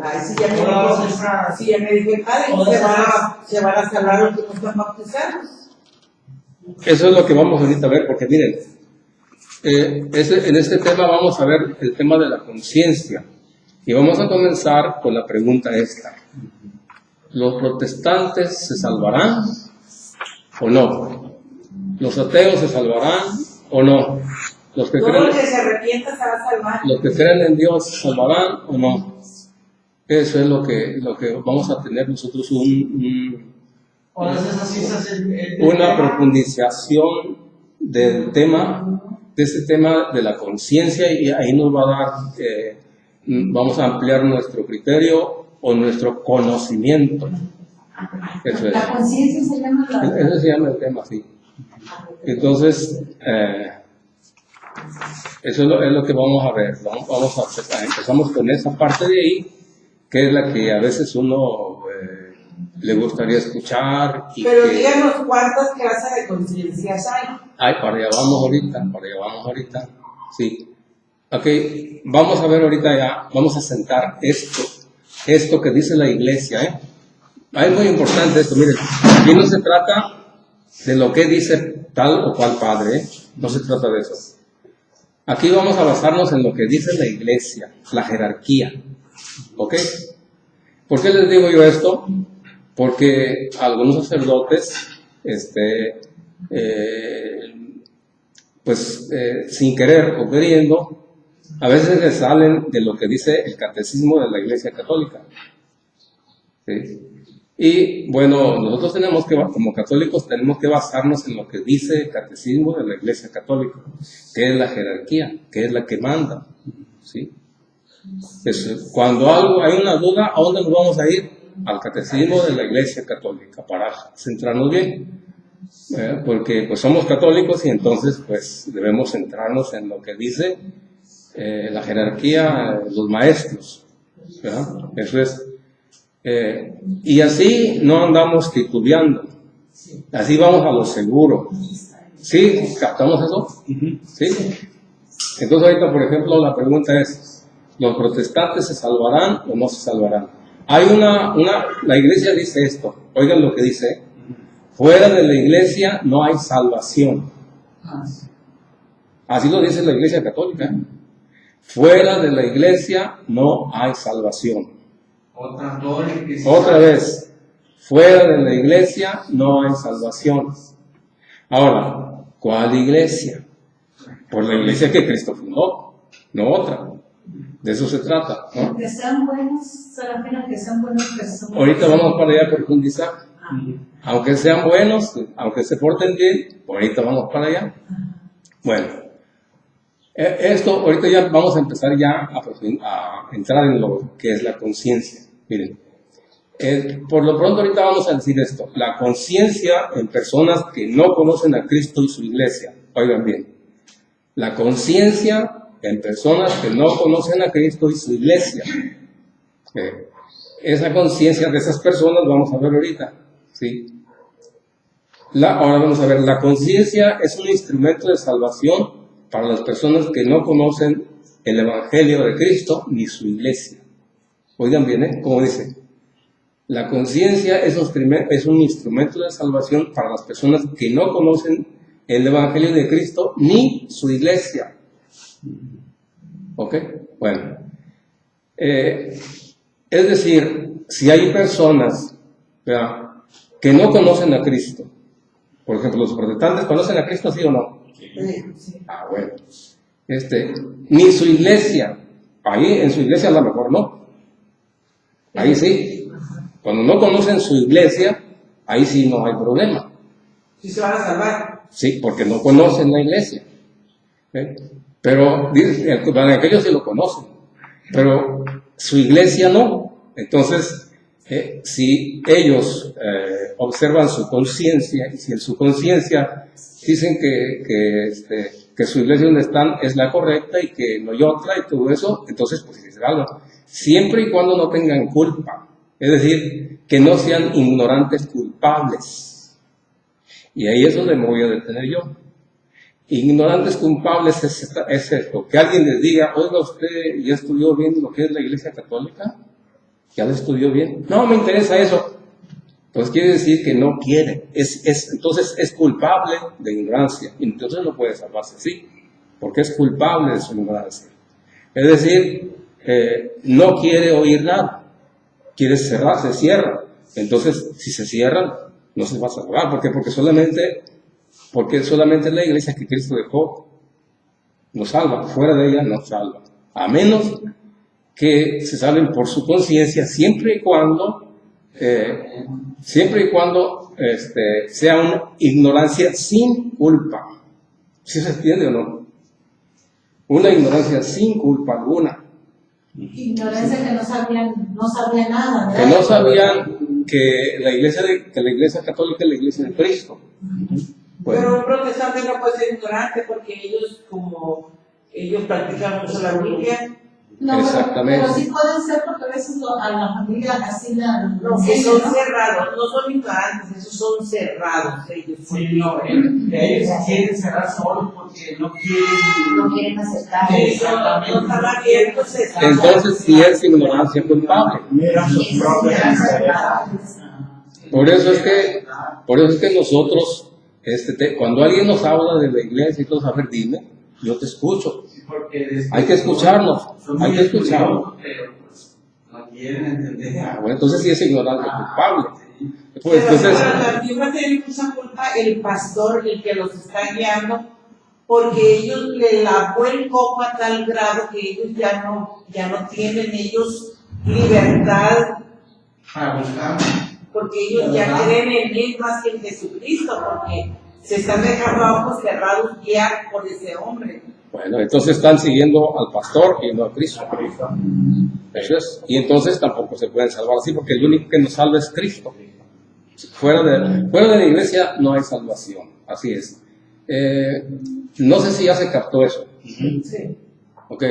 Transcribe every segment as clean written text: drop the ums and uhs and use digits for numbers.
Ay, sí, ya me dijo el padre, se van a salvar los que no están bautizados. Eso es lo que vamos ahorita a ver, porque miren, en este tema vamos a ver el tema de la conciencia. Y vamos a comenzar con la pregunta esta. ¿Los protestantes se salvarán o no? ¿Los ateos se salvarán o no? ¿Los que Todo el que se arrepienta se va a salvar. ¿Los que creen en Dios se salvarán o no? Eso es lo que vamos a tener nosotros una profundización del tema, de este tema de la conciencia, y ahí nos va a dar, vamos a ampliar nuestro criterio o nuestro conocimiento. Eso es. La conciencia se llama Eso se llama el tema, sí. Entonces, eso es lo que vamos a ver. Empezamos con esa parte de ahí, que es la que a veces uno le gustaría escuchar. Pero díganos cuántas clases de conciencias hay. Ay, para allá vamos ahorita. Sí. Ok, vamos a ver ahorita ya, vamos a sentar esto que dice la iglesia, Es muy importante esto, miren, aquí no se trata de lo que dice tal o cual padre, no se trata de eso. Aquí vamos a basarnos en lo que dice la iglesia, la jerarquía, ¿ok? ¿Por qué les digo yo esto? Porque algunos sacerdotes, sin querer o queriendo, a veces les salen de lo que dice el catecismo de la Iglesia Católica. ¿Sí? Y bueno, nosotros tenemos que, como católicos, tenemos que basarnos en lo que dice el catecismo de la Iglesia Católica, que es la jerarquía, que es la que manda. ¿Sí? Cuando hay una duda, ¿a dónde nos vamos a ir? Al catecismo de la Iglesia Católica, para centrarnos bien. Porque pues somos católicos y entonces pues debemos centrarnos en lo que dice la jerarquía, los maestros, ¿verdad? Eso es. Y así no andamos titubeando, así vamos a lo seguro. ¿Sí? ¿Captamos eso? ¿Sí? Entonces ahorita, por ejemplo, la pregunta es, ¿los protestantes se salvarán o no se salvarán? Hay la iglesia dice esto, oigan lo que dice: fuera de la iglesia no hay salvación. Así lo dice la iglesia católica. Fuera de la iglesia no hay salvación. Otra vez, fuera de la iglesia no hay salvación. Ahora, ¿cuál iglesia? Por la iglesia que Cristo fundó, no otra. De eso se trata, ¿no? Que sean buenos, Serafina, que sean buenas personas. Ahorita vamos para allá a profundizar. Aunque sean buenos, aunque se porten bien, ahorita vamos para allá. Bueno, esto ahorita ya vamos a empezar ya a entrar en lo que es la conciencia. Miren, por lo pronto ahorita vamos a decir esto: la conciencia en personas que no conocen a Cristo y su iglesia. Oigan bien, la conciencia en personas que no conocen a Cristo y su iglesia. Esa conciencia de esas personas vamos a ver ahorita. ¿Sí? Ahora vamos a ver, la conciencia es un instrumento de salvación para las personas que no conocen el Evangelio de Cristo ni su iglesia. Oigan bien, como dice, la conciencia es un instrumento de salvación para las personas que no conocen el Evangelio de Cristo ni su iglesia. ¿Ok? Bueno. Es decir, si hay personas, ¿verdad?, que no conocen a Cristo. Por ejemplo, los protestantes conocen a Cristo, ¿sí o no? Sí. Ah, bueno. Ni su iglesia. Ahí en su iglesia a lo mejor no. Ahí sí. Cuando no conocen su iglesia, ahí sí no hay problema. ¿Sí se van a salvar? Sí, porque no conocen la iglesia. Pero aquellos sí lo conocen. Pero su iglesia no. Entonces, si ellos observan su conciencia, y si en su conciencia dicen que su iglesia donde están es la correcta y que no hay otra y todo eso, entonces pues se salvan. Siempre y cuando no tengan culpa, es decir, que no sean ignorantes culpables. Y ahí es donde me voy a detener yo. Ignorantes culpables es esto, que alguien les diga: oiga, usted ya estudió bien lo que es la iglesia católica. ¿Ya lo estudió bien? No me interesa eso. Pues quiere decir que no quiere. Entonces es culpable de ignorancia. Entonces no puede salvarse así, porque es culpable de su ignorancia. Es decir, no quiere oír nada. Quiere cerrar, se cierra. Entonces, si se cierran, no se va a salvar. ¿Por qué? Porque solamente la iglesia que Cristo dejó nos salva. Fuera de ella nos salva. A menos que se salven por su conciencia, siempre y cuando sea una ignorancia sin culpa. ¿Sí se entiende o no? Una ignorancia sin culpa alguna. Ignorancia que no sabían nada, ¿verdad? Que no sabían que la iglesia católica es la iglesia de Cristo. Bueno. Pero un protestante no puede ser ignorante porque ellos practican mucho la Biblia. No, Exactamente. pero sí pueden ser porque a veces a la familia así la... No, que son cerrados, no son ignorantes, esos son cerrados ellos. Sí, no, ellos quieren cerrar solo porque no quieren aceptar. No están abiertos. Entonces sí es ignorancia culpable. Mira sus propias intereses. Por eso es que nosotros, cuando alguien nos habla de la iglesia y todo, a ver, dime, yo te escucho. Hay que escucharnos, hay que escucharnos. Pero pues no quieren entender. Bueno, entonces sí es ignorancia culpable. Pero Entonces, también va a tener mucha culpa el pastor, el que los está guiando, porque ellos le lavó el coco a tal grado que ellos ya no tienen ellos libertad Para buscar. porque ellos ya creen en él más que en Jesucristo, porque se están dejando a ojos cerrados guiar por ese hombre. bueno, entonces están siguiendo al pastor y no a Cristo. Eso es. Y entonces tampoco se pueden salvar así, porque el único que nos salva es Cristo. Fuera de la iglesia no hay salvación. Así es. No sé si ya se captó eso. Sí. Ok.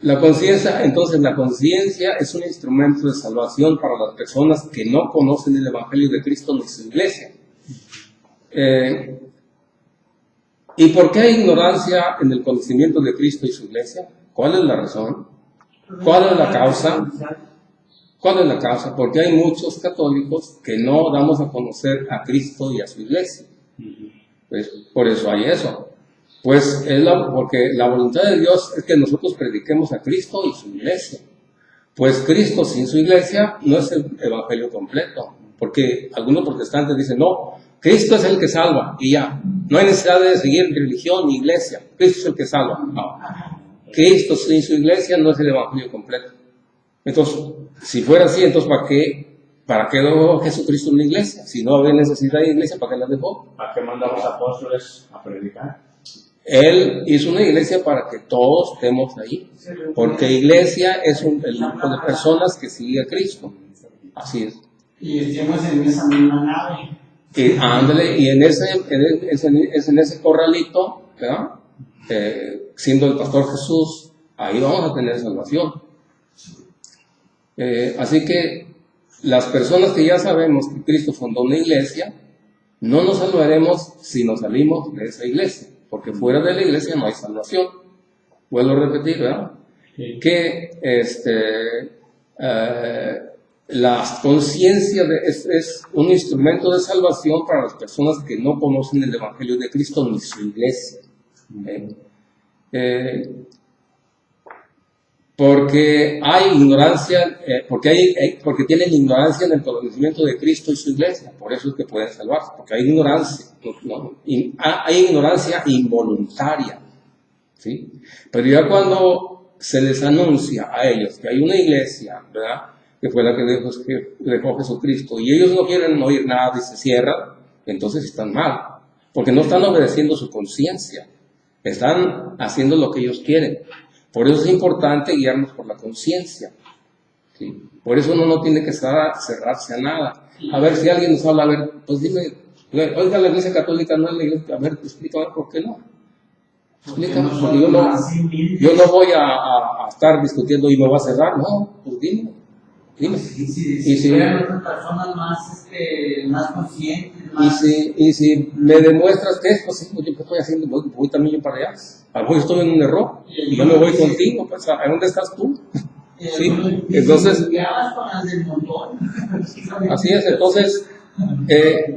La conciencia es un instrumento de salvación para las personas que no conocen el Evangelio de Cristo ni su iglesia. ¿Y por qué hay ignorancia en el conocimiento de Cristo y su iglesia? ¿Cuál es la razón? ¿Cuál es la causa? ¿Cuál es la causa? Porque hay muchos católicos que no damos a conocer a Cristo y a su iglesia. Pues por eso hay eso. Pues porque la voluntad de Dios es que nosotros prediquemos a Cristo y su iglesia. Pues Cristo sin su iglesia no es el evangelio completo. Porque algunos protestantes dicen, no, Cristo es el que salva y ya. No hay necesidad de seguir religión ni iglesia. Cristo es el que salva. No. Cristo sin su iglesia no es el evangelio completo. Entonces, si fuera así, entonces ¿para qué dejó Jesucristo una iglesia? Si no había necesidad de iglesia, ¿para qué la dejó? ¿Para qué mandó a los apóstoles a predicar? Él hizo una iglesia para que todos estemos ahí. Porque iglesia es el grupo de personas que sigue a Cristo. Así es. Y estemos en esa misma nave. Y ándale, y en ese corralito, ¿verdad? Siendo el pastor Jesús, ahí vamos a tener salvación. Así que las personas que ya sabemos que Cristo fundó una iglesia, no nos salvaremos si nos salimos de esa iglesia, porque fuera de la iglesia no hay salvación. Vuelvo a repetir, ¿verdad? Sí. Que la conciencia es un instrumento de salvación para las personas que no conocen el Evangelio de Cristo ni su iglesia. Porque hay ignorancia, porque tienen ignorancia en el conocimiento de Cristo y su iglesia, por eso es que pueden salvarse, porque hay ignorancia, ¿no? Hay ignorancia involuntaria, ¿sí? Pero ya cuando se les anuncia a ellos que hay una iglesia, ¿verdad?, que fue la que dejó Jesucristo, y ellos no quieren oír nada y se cierran, entonces están mal, porque no están obedeciendo su conciencia, están haciendo lo que ellos quieren. Por eso es importante guiarnos por la conciencia, ¿sí? Por eso uno no tiene que cerrarse a nada. A ver, si alguien nos habla, a ver, pues dime, oiga, la iglesia católica no es la iglesia, a ver, explícame por qué no. Explícame, porque yo no voy a estar discutiendo y me voy a cerrar, no, pues dime. Si fueran otras personas más conscientes, más... Y si me demuestras que es, pues sí, yo estoy haciendo, voy también yo para allá. A lo mejor estoy en un error y yo me voy contigo, pues, ¿a dónde estás tú? Sí, entonces, con las del montón. así es, entonces,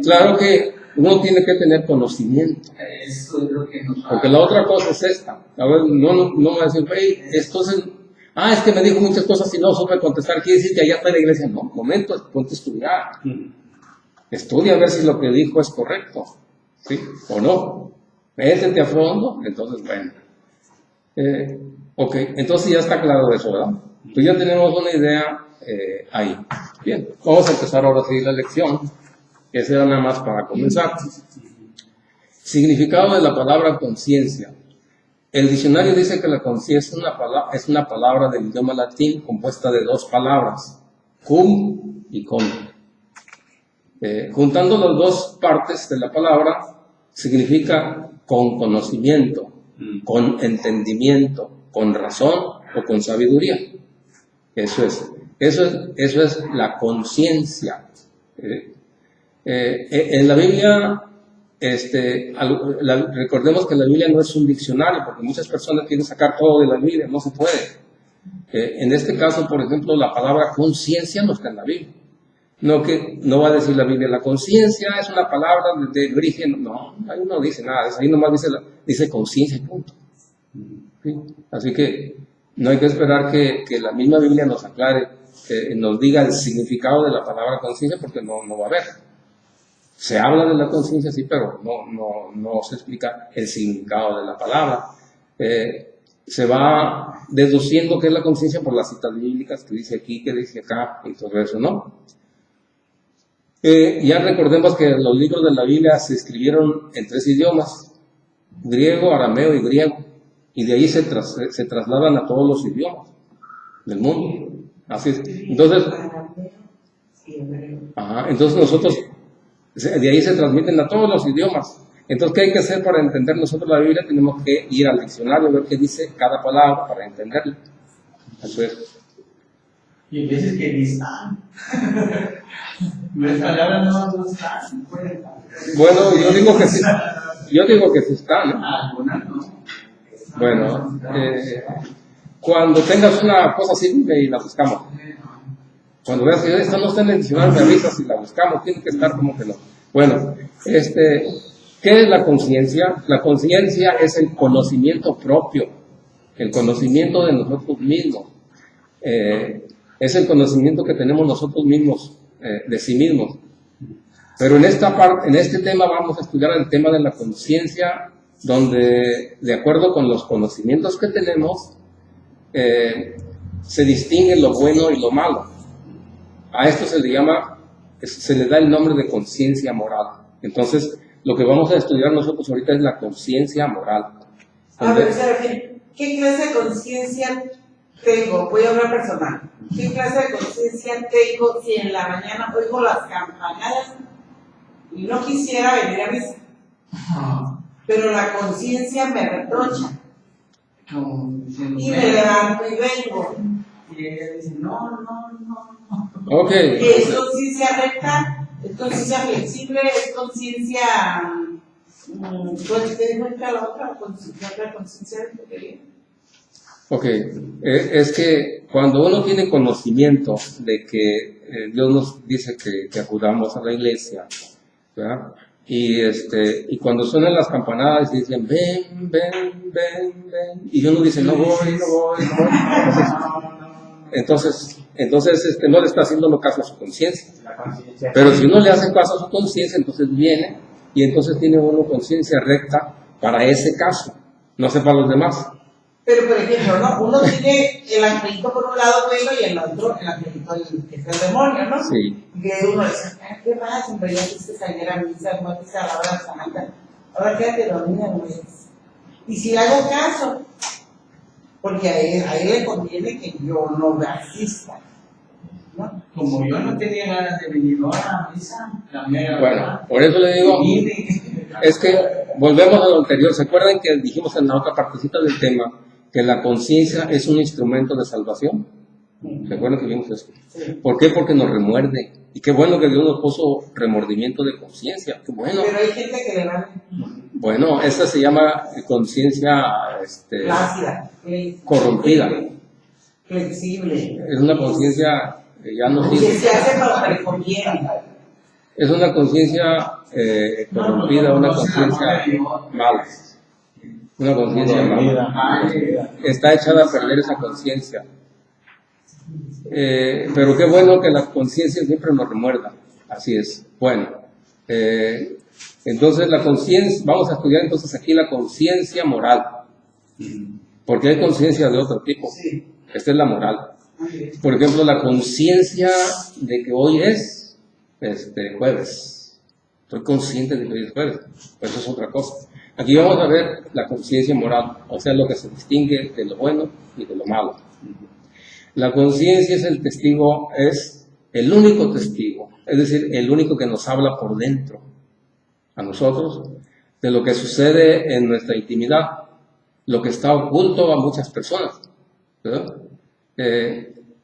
claro que uno tiene que tener conocimiento, Eso es lo que nos porque la otra cosa es esta. A ver, no me va a decir, hey, entonces, es que me dijo muchas cosas y no supe contestar, quiere decir que allá está la iglesia. No, momento, ponte a estudiar. Estudia a ver si lo que dijo es correcto, ¿sí? O no. Métete a fondo, entonces, bueno. Ok, entonces ya está claro eso, ¿verdad? Pues ya tenemos una idea ahí. Bien, vamos a empezar ahora a seguir la lección, que será nada más para comenzar. Significado de la palabra conciencia. El diccionario dice que la conciencia es una palabra del idioma latín compuesta de dos palabras, cum y con. Juntando las dos partes de la palabra, significa con conocimiento, con entendimiento, con razón o con sabiduría. Eso es la conciencia. En la Biblia, recordemos que la Biblia no es un diccionario, porque muchas personas quieren sacar todo de la Biblia, no se puede. En este caso, por ejemplo, la palabra conciencia no está en la Biblia. No va a decir la Biblia, la conciencia es una palabra de origen, no, ahí no dice nada, ahí nomás dice conciencia y punto. ¿Sí? Así que no hay que esperar que la misma Biblia nos aclare, nos diga el significado de la palabra conciencia, porque no va a haber. Se habla de la conciencia, sí, pero no se explica el significado de la palabra. Se va deduciendo qué es la conciencia por las citas bíblicas, que dice aquí, que dice acá, y todo eso, ¿no? Ya recordemos que los libros de la Biblia se escribieron en 3 idiomas, griego, arameo y griego, y de ahí se trasladan a todos los idiomas del mundo. Así es. Entonces nosotros, de ahí se transmiten a todos los idiomas. Entonces, ¿qué hay que hacer para entender nosotros la Biblia? Tenemos que ir al diccionario, ver qué dice cada palabra para entenderla. Así es. Y a veces que ni están. Nuestras palabras no están. Bueno, yo digo que sí están, ¿no? Algunas no. Bueno, cuando tengas una cosa así, dime y la buscamos. Cuando veas que esta no está en el diccionario, me avisas y la buscamos, tiene que estar como que no. Bueno, ¿qué es la conciencia? La conciencia es el conocimiento propio, el conocimiento de nosotros mismos. Es el conocimiento que tenemos nosotros mismos, de sí mismos. Pero en este tema vamos a estudiar el tema de la conciencia, donde, de acuerdo con los conocimientos que tenemos, se distingue lo bueno y lo malo. A esto se le da el nombre de conciencia moral. Entonces, lo que vamos a estudiar nosotros ahorita es la conciencia moral. A ver, ¿qué clase de conciencia tengo? Voy a hablar personal. ¿Qué clase de conciencia tengo si en la mañana oigo las campanadas y no quisiera venir a misa? Pero la conciencia me reprocha. Y me levanto y vengo. Y ella dice, no. Okay. ¿Es conciencia recta? ¿Es conciencia flexible? ¿Es conciencia... ¿Cuál es la otra conciencia de que Ok, es que cuando uno tiene conocimiento de que Dios nos dice que acudamos a la iglesia, ¿verdad? Y cuando suenan las campanadas y dicen, ven, y uno dice, no voy. Entonces no le está haciendo caso a su conciencia. Pero si uno le hace caso a su conciencia, entonces viene y entonces tiene uno conciencia recta para ese caso, no sé para los demás. Pero, por ejemplo, ¿no? Uno tiene el angelito por un lado bueno y el otro, el angelito que es el demonio, ¿no? Sí. Y uno dice, ¿qué pasa? Hombre, ya quisiste salir a misa, no quisiste a la hora santa. Ahora quédate dormida, güey. Y si le hago caso, porque a él le conviene que yo no asista, ¿no? Como yo no tenía ganas de venir ahora a misa, la mera Bueno, verdad, por eso le digo, vine. es que volvemos a lo anterior. ¿Se acuerdan que dijimos en la otra partecita del tema que la conciencia es un instrumento de salvación? ¿Se acuerdan que vimos eso? Sí. ¿Por qué? Porque nos remuerde. Y qué bueno que Dios nos puso remordimiento de conciencia. Qué bueno. Pero hay gente que le va Bueno, esa se llama conciencia plácida, corrompida. flexible. Es una conciencia que ya no Que sirve. se hace para que le conviene. Es una conciencia corrompida, una conciencia mala. Una conciencia mala. Está echada a perder esa conciencia. Pero qué bueno que la conciencia siempre nos remuerda. Así es. Bueno. Entonces la conciencia, vamos a estudiar entonces aquí la conciencia moral. Porque hay conciencia de otro tipo. Esta es la moral. Por ejemplo, la conciencia de que hoy es jueves. Estoy consciente de que hoy es jueves. Pero eso es otra cosa. Aquí vamos a ver la conciencia moral, o sea, lo que se distingue de lo bueno y de lo malo. La conciencia es el testigo, es el único testigo, es decir, el único que nos habla por dentro, a nosotros, de lo que sucede en nuestra intimidad, lo que está oculto a muchas personas, ¿verdad?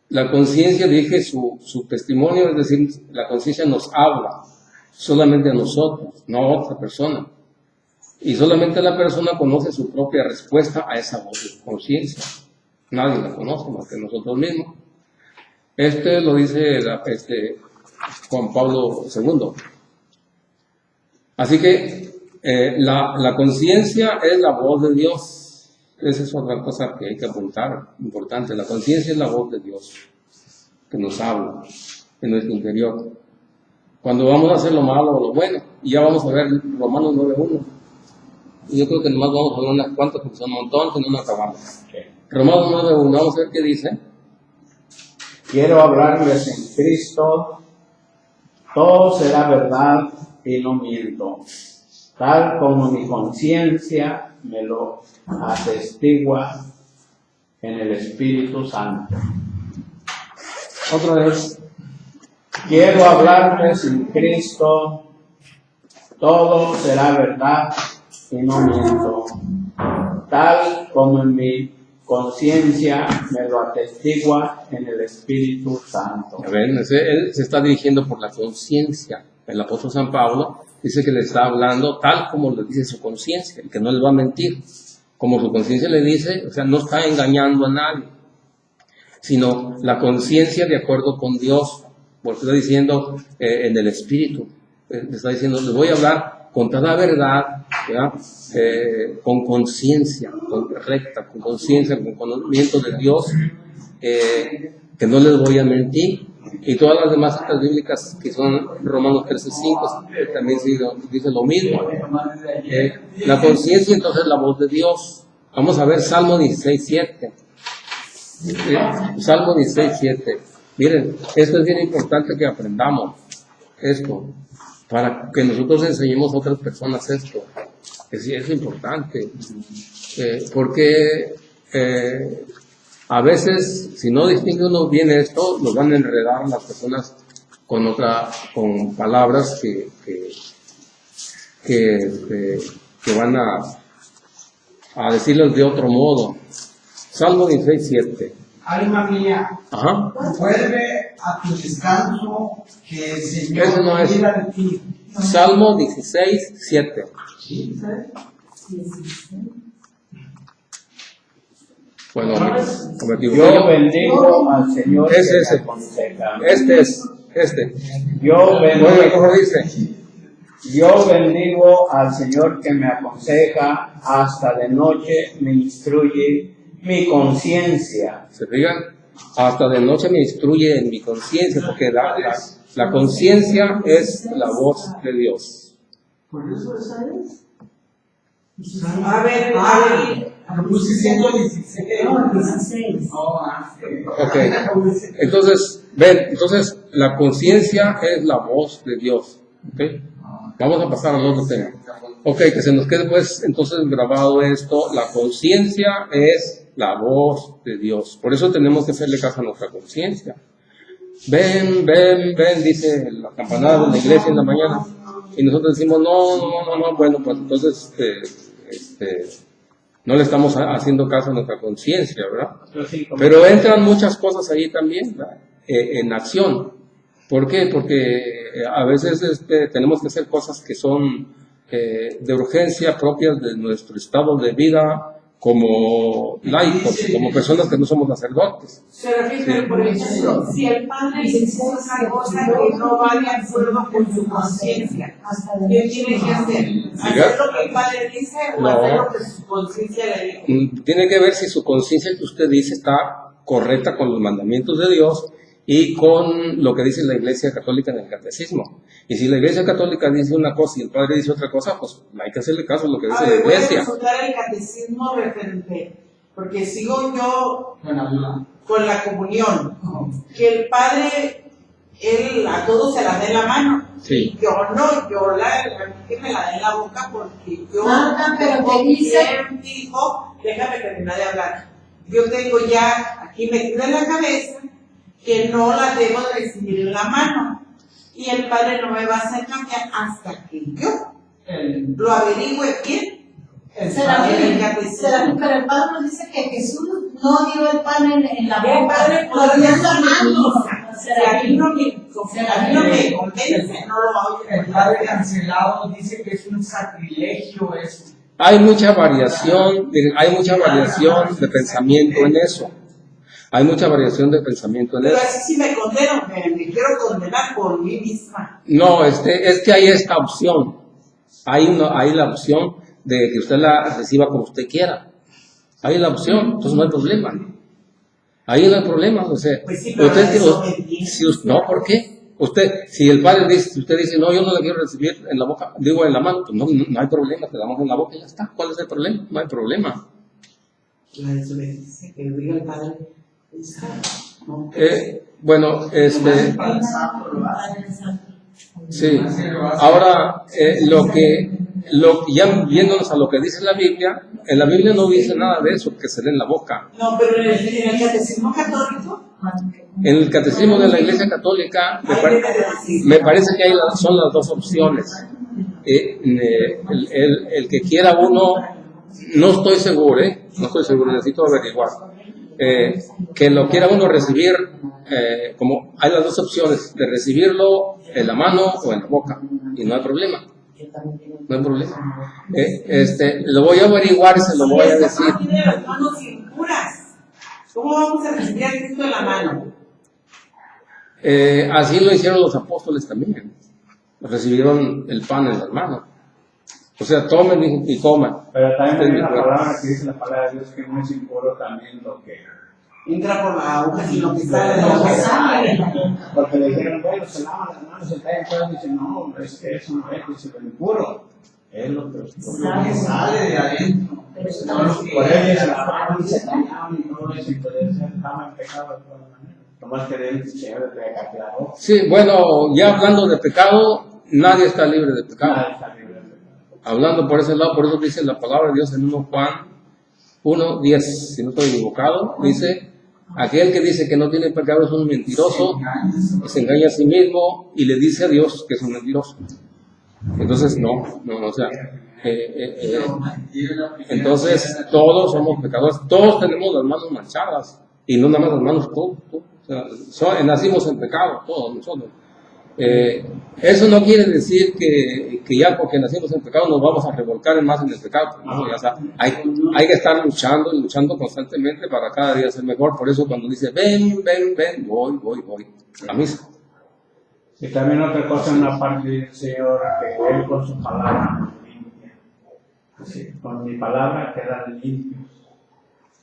La conciencia, dije, su testimonio, es decir, la conciencia nos habla solamente a nosotros, no a otra persona. Y solamente la persona conoce su propia respuesta a esa voz de conciencia. Nadie la conoce más que nosotros mismos. Lo dice Juan Pablo II. Así que la conciencia es la voz de Dios. Esa es otra cosa que hay que apuntar, importante. La conciencia es la voz de Dios que nos habla en nuestro interior. Cuando vamos a hacer lo malo o lo bueno, y ya vamos a ver Romanos 9:1. Yo creo que nomás vamos a ver unas cuantas, porque son un montón, que no nos acabamos. Romanos 9:1, vamos a ver qué dice. Quiero hablarles en Cristo, todo será verdad y no miento, tal como mi conciencia me lo atestigua en el Espíritu Santo. Otra vez, quiero hablarles en Cristo, todo será verdad y no miento, tal como en mi conciencia me lo atestigua en el Espíritu Santo. Ven, él se está dirigiendo por la conciencia. El apóstol San Pablo dice que le está hablando tal como le dice su conciencia, y que no le va a mentir. Como su conciencia le dice, o sea, no está engañando a nadie, sino la conciencia de acuerdo con Dios, porque está diciendo en el Espíritu, le está diciendo, les voy a hablar con toda verdad, con conciencia, recta, con conciencia, con conocimiento de Dios, que no les voy a mentir. Y todas las demás citas bíblicas que son Romanos 13:5 también dice lo mismo. La conciencia entonces es la voz de Dios. Vamos a ver Salmo 16:7. Salmo 16:7. Miren, esto es bien importante que aprendamos esto, para que nosotros enseñemos a otras personas esto. Es importante, porque a veces, si no distingue uno bien esto, nos van a enredar las personas con palabras que van a decirles de otro modo. Salmo 16:7. Alma mía, Ajá. vuelve a tu descanso, que el Señor Eso no es. cuida de ti. Salmo 16:7. Bueno, Yo bendigo al Señor Es que ese. me aconseja. Este. Yo Bueno, bendigo, ¿cómo dice? yo bendigo al Señor que me aconseja, hasta de noche me instruye mi conciencia. ¿Se fijan? Hasta de noche me instruye en mi conciencia, porque la conciencia es la voz de Dios. Por eso esa es. A ver, Puse 116. No, 16. Ok. Entonces, entonces la conciencia es la voz de Dios. ¿Ok? Vamos a pasar al otro tema. Ok, que se nos quede pues entonces grabado esto. La conciencia es la voz de Dios. Por eso tenemos que hacerle caso a nuestra conciencia. Ven, dice la campanada de la iglesia en la mañana. Y nosotros decimos, no, bueno, pues entonces no le estamos haciendo caso a nuestra conciencia, ¿verdad? Pero entran muchas cosas ahí también, ¿verdad? En acción. ¿Por qué? Porque a veces tenemos que hacer cosas que son de urgencia, propias de nuestro estado de vida, como laicos, como personas que no somos sacerdotes. Se refiere, por ejemplo, si el padre dice una cosa que no va de acuerdo con su conciencia, ¿qué tiene que hacer? ¿Hacer lo que el padre dice o No. hacer lo que su conciencia le dice? Tiene que ver si su conciencia que usted dice está correcta con los mandamientos de Dios y con lo que dice la Iglesia Católica en el Catecismo. Y si la Iglesia Católica dice una cosa y el padre dice otra cosa, pues hay que hacerle caso a lo que dice A la ver, voy a Iglesia. consultar el catecismo referente, porque sigo yo Bueno, con la comunión, que el padre, él a todos se la da en la mano. Sí. Yo no, yo a mí que me la da en la boca porque yo Pero te dice, bien fijo, déjame terminar de hablar. Yo tengo ya aquí metida en la cabeza que no la debo de recibir en la mano. Y el padre no me va a hacer cambiar hasta que yo lo averigüe bien. será En el que, catecismo. pero el padre nos dice que Jesús no dio el pan en la El boca, padre lo dio en la mano. Si a mí no me convence, no lo voy a el padre cancelado dice que es un sacrilegio eso. Hay mucha variación de pensamiento en eso. Hay mucha variación de pensamiento en Pero eso. así sí me condeno, me quiero condenar por mí misma. No, es que hay esta opción. Hay la opción de que usted la reciba como usted quiera. Hay la opción, entonces no hay problema. Ahí no hay problema. O sea, Pues sí, pero no, ¿por qué? Si el padre dice, si usted dice, no, yo no la quiero recibir en la boca, digo en la mano, pues no hay problema, te damos en la boca y ya está. ¿Cuál es el problema? No hay problema. La desobediencia que diga el padre. No. Bueno, Para el santo lo hace. sí. Ahora, ya viéndonos a lo que dice la Biblia, en la Biblia no dice nada de eso, que se dé en la boca. No, pero en el catecismo católico, En el catecismo de la Iglesia Católica me parece que son las dos opciones. El que quiera uno, no estoy seguro, necesito averiguar. Que lo quiera uno recibir, como hay las dos opciones, de recibirlo en la mano o en la boca, y no hay problema. No hay problema. Lo voy a averiguar y se lo voy a decir. no tiene las manos impuras. ¿Cómo vamos a recibir a Cristo en la mano? Así lo hicieron los apóstoles también. Recibieron el pan en las manos. O sea, tomen y coman. Pero también hay una palabra que dice la palabra de Dios que no es impuro también lo que... Entra por la aguja y lo que sale de la Lo que boca. sale. Porque le dijeron, bueno, se lavan las manos, se caen fuera, y dice, no, es que eso no es, dice, lo impuro. Es lo que Sale de adentro. No lo que por él dice, las manos se callaban y todo eso, entonces estaba en pecado de todas maneras. Nomás que el Señor le aclaró. Sí, bueno, ya hablando de pecado, nadie está libre de pecado. Nada está libre de pecado. Hablando por ese lado, por eso dice la palabra de Dios en 1 Juan 1:10, si no estoy equivocado, dice, aquel que dice que no tiene pecado es un mentiroso, y se engaña a sí mismo y le dice a Dios que es un mentiroso. Entonces, o sea, entonces todos somos pecadores, todos tenemos las manos manchadas, y no nada más las manos, todos. O sea, nacimos en pecado, todos nosotros. Eso no quiere decir que ya porque nacimos en pecado nos vamos a revolcar más en el pecado. Pues no, ya sabes, hay que estar luchando constantemente para cada día ser mejor. Por eso cuando dice ven, voy a la misa. Y también otra cosa en una parte del Señor, que Él con su palabra nos limpia. Sí, con mi palabra quedan limpios.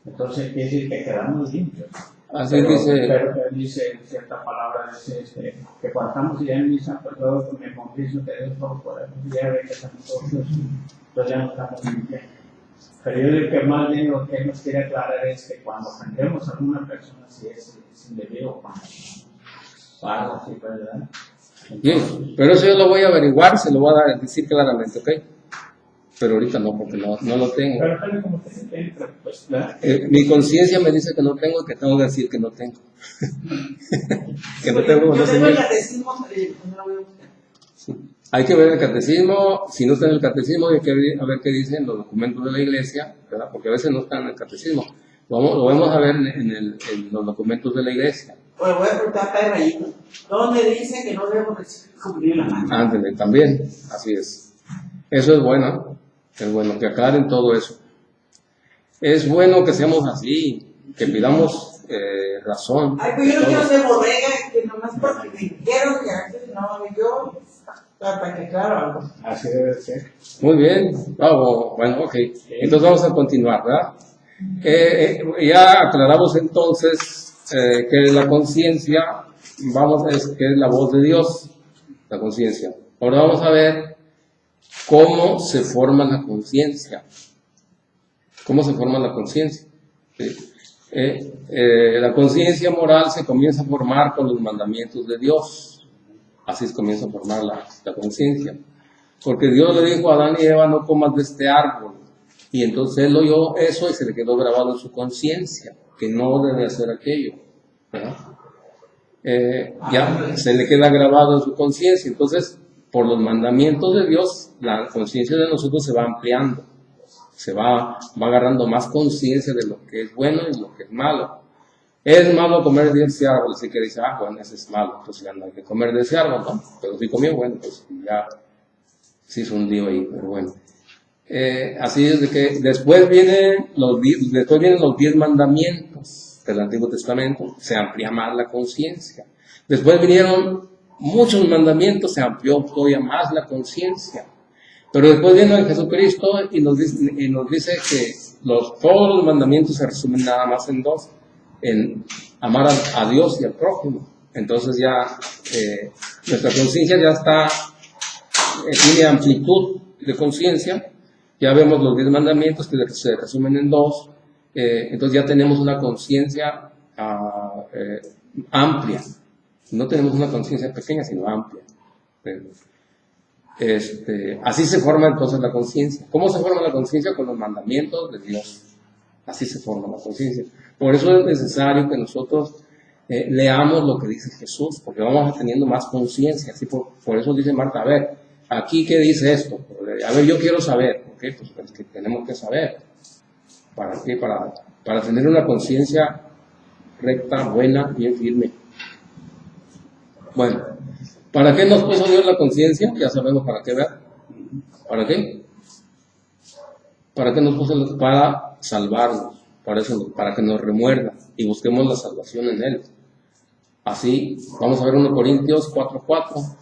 Entonces quiere decir que quedamos limpios. Así dice. Pero dice cierta palabra, dice que cuando estamos ya en misa, pues todo me confieso que Dios todo podemos, ya ve que estamos todos, entonces ya no estamos limpios. Pero yo digo que más bien lo que nos quiere aclarar es que cuando ofendemos a alguna persona, si es indebido o algo así, ¿verdad? Bien, pero eso yo lo voy a averiguar, se lo voy a decir claramente, ¿ok? Pero ahorita no, porque no lo tengo. Pero tal como te entra, pues, ¿verdad? Mi conciencia me dice que no tengo y que tengo que decir que no tengo. Que no tengo Yo tengo el conocimiento. catecismo, pero no lo voy a buscar. Sí. Hay que ver el catecismo. Si no está en el catecismo, hay que ver a ver qué dicen los documentos de la iglesia, ¿verdad? Porque a veces no están en el catecismo. Lo vamos a ver en los documentos de la iglesia. O le voy a preguntar a Padre Rayito, ¿dónde dice que no debemos cubrir la mano? Ándale, también, así es. Eso es bueno que aclaren todo eso. Es bueno que seamos así, que pidamos razón. Ay, pues yo no quiero ser borrega, que nomás porque me dijeron que antes no, yo, para que claro algo. Así debe ser. Muy bien, bueno, ok. Entonces vamos a continuar, ¿verdad? Ya aclaramos entonces que la conciencia, que es la voz de Dios, la conciencia. Ahora vamos a ver cómo se forma la conciencia. ¿Cómo se forma la conciencia? ¿Sí? La conciencia moral se comienza a formar con los mandamientos de Dios. Así se comienza a formar la conciencia. Porque Dios le dijo a Adán y Eva, no comas de este árbol. Y entonces él oyó eso y se le quedó grabado en su conciencia, que no debe hacer aquello. ¿Verdad? Ya se le queda grabado en su conciencia. Entonces, por los mandamientos de Dios, la conciencia de nosotros se va ampliando. Va agarrando más conciencia de lo que es bueno y lo que es malo. Es malo comer de ese árbol, así que dice, bueno, ese es malo, entonces ya no hay que comer de ese árbol, ¿no? Pero si comió, bueno, pues ya se hizo un lío ahí, pero bueno. Así es de que después vienen los 10 mandamientos del Antiguo Testamento, se amplía más la conciencia. Después vinieron muchos mandamientos, se amplió todavía más la conciencia. Pero después viene Jesucristo y nos dice que todos los mandamientos se resumen nada más en dos, en amar a Dios y al prójimo. Entonces ya nuestra conciencia ya está, tiene amplitud de conciencia, ya vemos los 10 mandamientos que se resumen en dos, entonces ya tenemos una conciencia amplia, no tenemos una conciencia pequeña sino amplia. Así se forma entonces la conciencia. ¿Cómo se forma la conciencia? Con los mandamientos de Dios. Así se forma la conciencia. Por eso es necesario que nosotros leamos lo que dice Jesús, porque vamos teniendo más conciencia. Así por eso dice Marta, a ver, aquí qué dice esto. A ver, yo quiero saber. ¿Por qué? Pues es que tenemos que saber. ¿Para qué? Para tener una conciencia recta, buena, bien firme. Bueno, ¿para qué nos puso Dios la conciencia? Ya sabemos para qué, ¿verdad? ¿Para qué? ¿Para qué nos puso? Para salvarnos, para que nos remuerda y busquemos la salvación en Él. Así, vamos a ver 1 Corintios 4:4.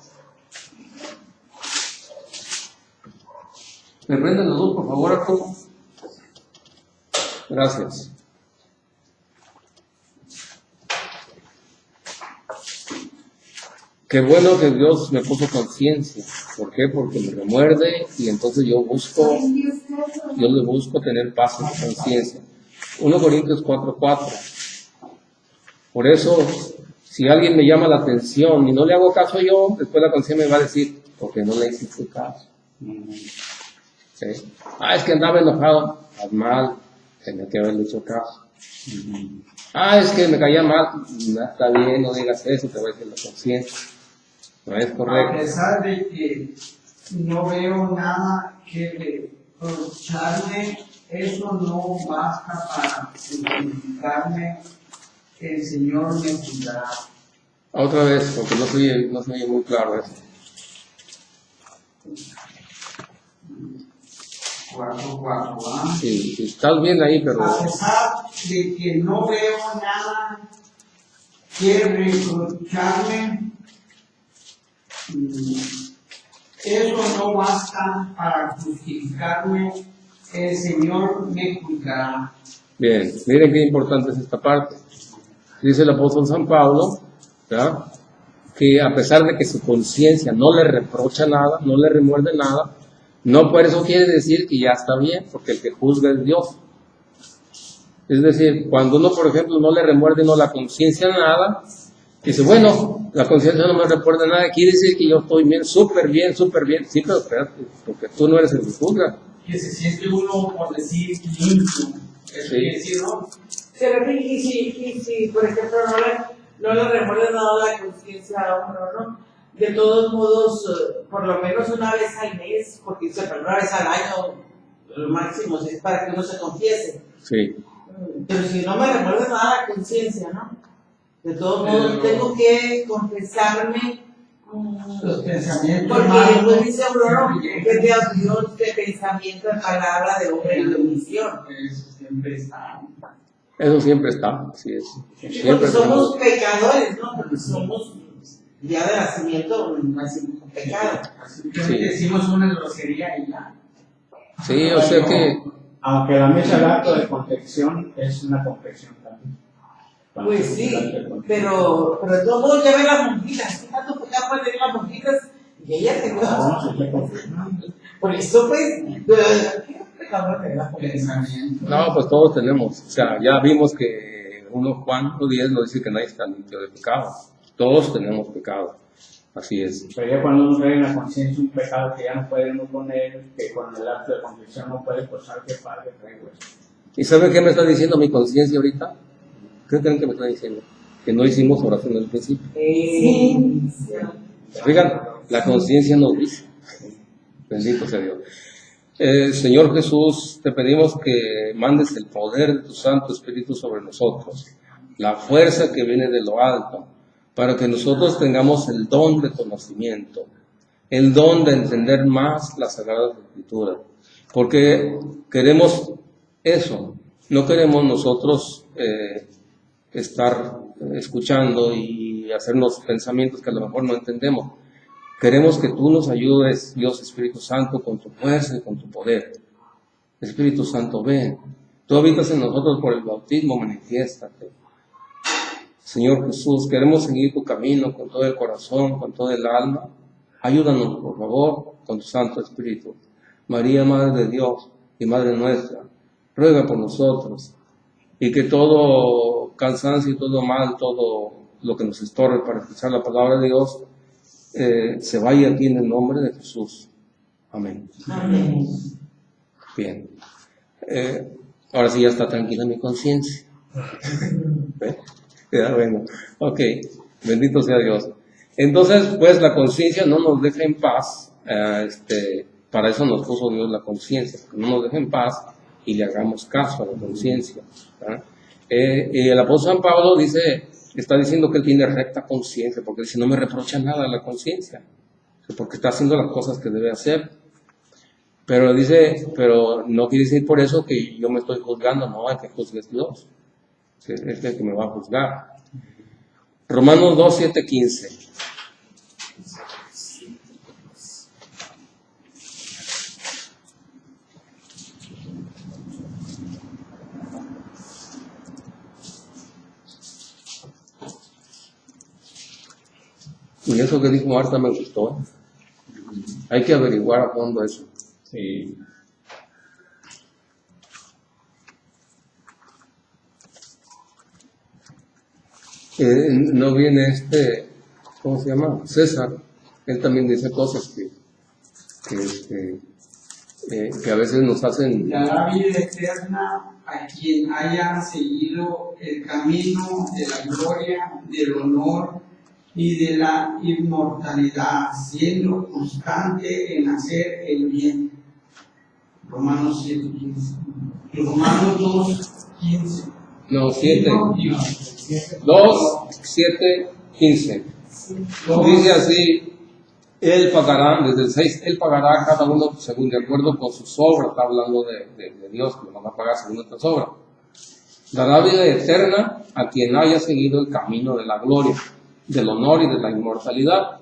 ¿Me prenden los dos, por favor, Arturo? Gracias. Qué bueno que Dios me puso conciencia. ¿Por qué? Porque me remuerde y entonces yo le busco tener paz en mi conciencia. 1 Corintios 4:4. Por eso, si alguien me llama la atención y no le hago caso yo, después la conciencia me va a decir, porque no le hiciste caso. ¿Sí? Es que andaba enojado. Haz mal, tenía que haberle hecho caso. Es que me caía mal. No, está bien, no digas eso, te voy a decir la conciencia. No es correcto. A pesar de que no veo nada que reprocharme, eso no basta para justificarme. El Señor me juzgará. Otra vez, porque no se oye muy claro eso. 4:4, ¿ah? Sí, estás bien ahí, pero... A pesar de que no veo nada que reprocharme, eso no basta para justificarme, el Señor me juzgará. Bien, miren qué importante es esta parte. Dice el apóstol San Pablo, ¿verdad?, que a pesar de que su conciencia no le reprocha nada, no le remuerde nada, no por eso quiere decir que ya está bien, porque el que juzga es Dios. Es decir, cuando uno, por ejemplo, no le remuerde la conciencia nada, dice, bueno, la conciencia no me recuerda nada, quiere decir que yo estoy bien, súper bien. Sí, pero espérate, porque tú no eres el que juzga. Que se siente uno, por decir, limpio. Eso quiere decir, ¿no? Pero y si, por ejemplo, no le remuerde nada la conciencia a uno, ¿no? De todos modos, por lo menos una vez al mes, porque una vez al año, lo máximo, es para que uno se confiese. Sí. Pero si no me remuerde nada la conciencia, ¿no? De todos modos, tengo que confesarme Los pensamientos Porque malos. después dice Aurora que de Dios de pensamiento, de palabra, de obra y de omisión. Eso siempre está. Eso siempre está, así es. Porque Siempre somos pecadores, ¿no? Porque somos ya de nacimiento, nacimos con pecado. Simplemente Sí. decimos una grosería y ya. Sí, o sea que Aunque la mesa el acto de confección es una confección también. Pues sí, pero de todos modos ya ve las monjitas, ¿qué tanto pecado puede tener las monjitas? Y ellas te por eso pues, ¿qué pecado tener las monjitas? Pensamiento. no, pues todos tenemos. O sea, ya vimos que Juan 1:10 nos dice que nadie está limpio de pecado. Todos tenemos pecado. Así es. Pero ya cuando uno trae en la conciencia un pecado que ya no puede uno con él, que con el acto de confesión no puede posar que padre traigo eso. ¿Y sabe qué me está diciendo mi conciencia ahorita? ¿Qué creen que me está diciendo? Que no hicimos oración al principio. Oigan, la conciencia nos dice. Bendito sea Dios. Señor Jesús, te pedimos que mandes el poder de tu Santo Espíritu sobre nosotros, la fuerza que viene de lo alto, para que nosotros tengamos el don de conocimiento, el don de entender más las Sagradas Escrituras, porque queremos eso, no queremos nosotros estar escuchando y hacernos pensamientos que a lo mejor no entendemos. Queremos que tú nos ayudes, Dios Espíritu Santo, con tu fuerza y con tu poder. Espíritu Santo, ven. Tú habitas en nosotros por el bautismo, manifiéstate. Señor Jesús, queremos seguir tu camino con todo el corazón, con todo el alma. Ayúdanos, por favor, con tu Santo Espíritu. María, Madre de Dios y Madre nuestra, ruega por nosotros. Y que todo cansancio y todo mal, todo lo que nos estorbe para escuchar la palabra de Dios, se vaya aquí en el nombre de Jesús. Amén. Amén. Bien. Ahora sí ya está tranquila mi conciencia. ¿Ve? Ya, bueno. Ok. Bendito sea Dios. Entonces, pues la conciencia no nos deja en paz. Para eso nos puso Dios la conciencia, que no nos deje en paz y le hagamos caso a la conciencia. El apóstol San Pablo está diciendo que él tiene recta conciencia, porque dice, no me reprocha nada la conciencia, porque está haciendo las cosas que debe hacer. Pero no quiere decir por eso que yo me estoy juzgando, no, hay que juzgar a Dios, es el que me va a juzgar. Romanos 2:7-15. Y eso que dijo Marta me gustó. Hay que averiguar a fondo eso. Sí. No viene ¿cómo se llama? César. Él también dice cosas que a veces nos hacen... La vida eterna a quien haya seguido el camino de la gloria, del honor y de la inmortalidad, siendo constante en hacer el bien. Romanos 7:15. Romanos 2:15. No, 2:7-15. Dice así, Él pagará, desde el 6, Él pagará a cada uno según de acuerdo con sus obras. Está hablando de Dios, que lo van a pagar según nuestras obras. Dará vida eterna a quien haya seguido el camino de la gloria, del honor y de la inmortalidad,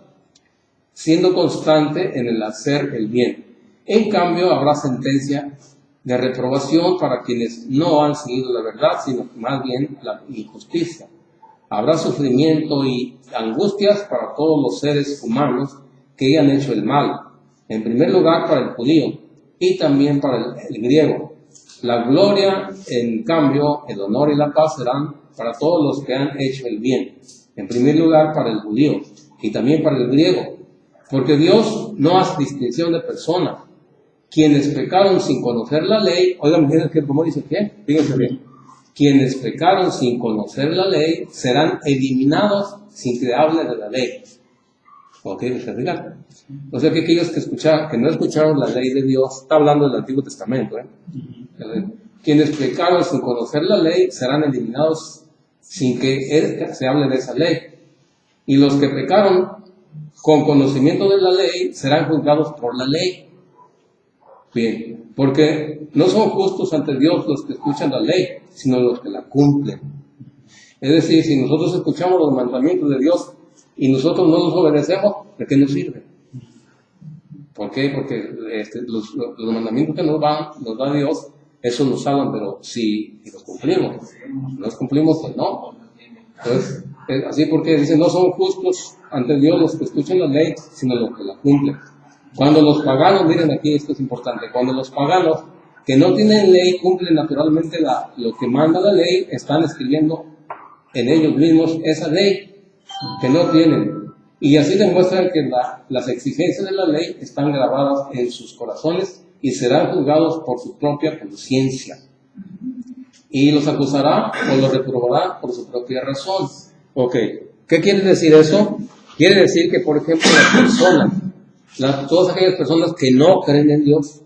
siendo constante en el hacer el bien. En cambio, habrá sentencia de reprobación para quienes no han seguido la verdad, sino más bien la injusticia. Habrá sufrimiento y angustias para todos los seres humanos que hayan hecho el mal, en primer lugar para el judío y también para el griego. La gloria, en cambio, el honor y la paz serán para todos los que han hecho el bien, en primer lugar para el judío y también para el griego, porque Dios no hace distinción de personas. Quienes pecaron sin conocer la ley, oigan, ¿cómo dice qué? Fíjense bien. Quienes pecaron sin conocer la ley serán eliminados sin que hable de la ley. ¿Ok? ¿Se fijan? O sea que aquellos que no escucharon la ley de Dios, está hablando del Antiguo Testamento, quienes pecaron sin conocer la ley serán eliminados sin que se hable de esa ley. Y los que pecaron con conocimiento de la ley serán juzgados por la ley. Bien, porque no son justos ante Dios los que escuchan la ley, sino los que la cumplen. Es decir, si nosotros escuchamos los mandamientos de Dios y nosotros no los obedecemos, ¿de qué nos sirve? ¿Por qué? Porque los mandamientos que nos da Dios, eso nos salvan, pero si los cumplimos, pues no. Entonces, así porque dice, no son justos ante Dios los que escuchan la ley, sino los que la cumplen. Cuando los paganos, miren aquí, esto es importante, cuando los paganos que no tienen ley cumplen naturalmente lo que manda la ley, están escribiendo en ellos mismos esa ley que no tienen. Y así demuestran que las exigencias de la ley están grabadas en sus corazones y serán juzgados por su propia conciencia. Y los acusará o los reprobará por su propia razón. Ok, ¿qué quiere decir eso? Quiere decir que, por ejemplo, las personas, todas aquellas personas que no creen en Dios,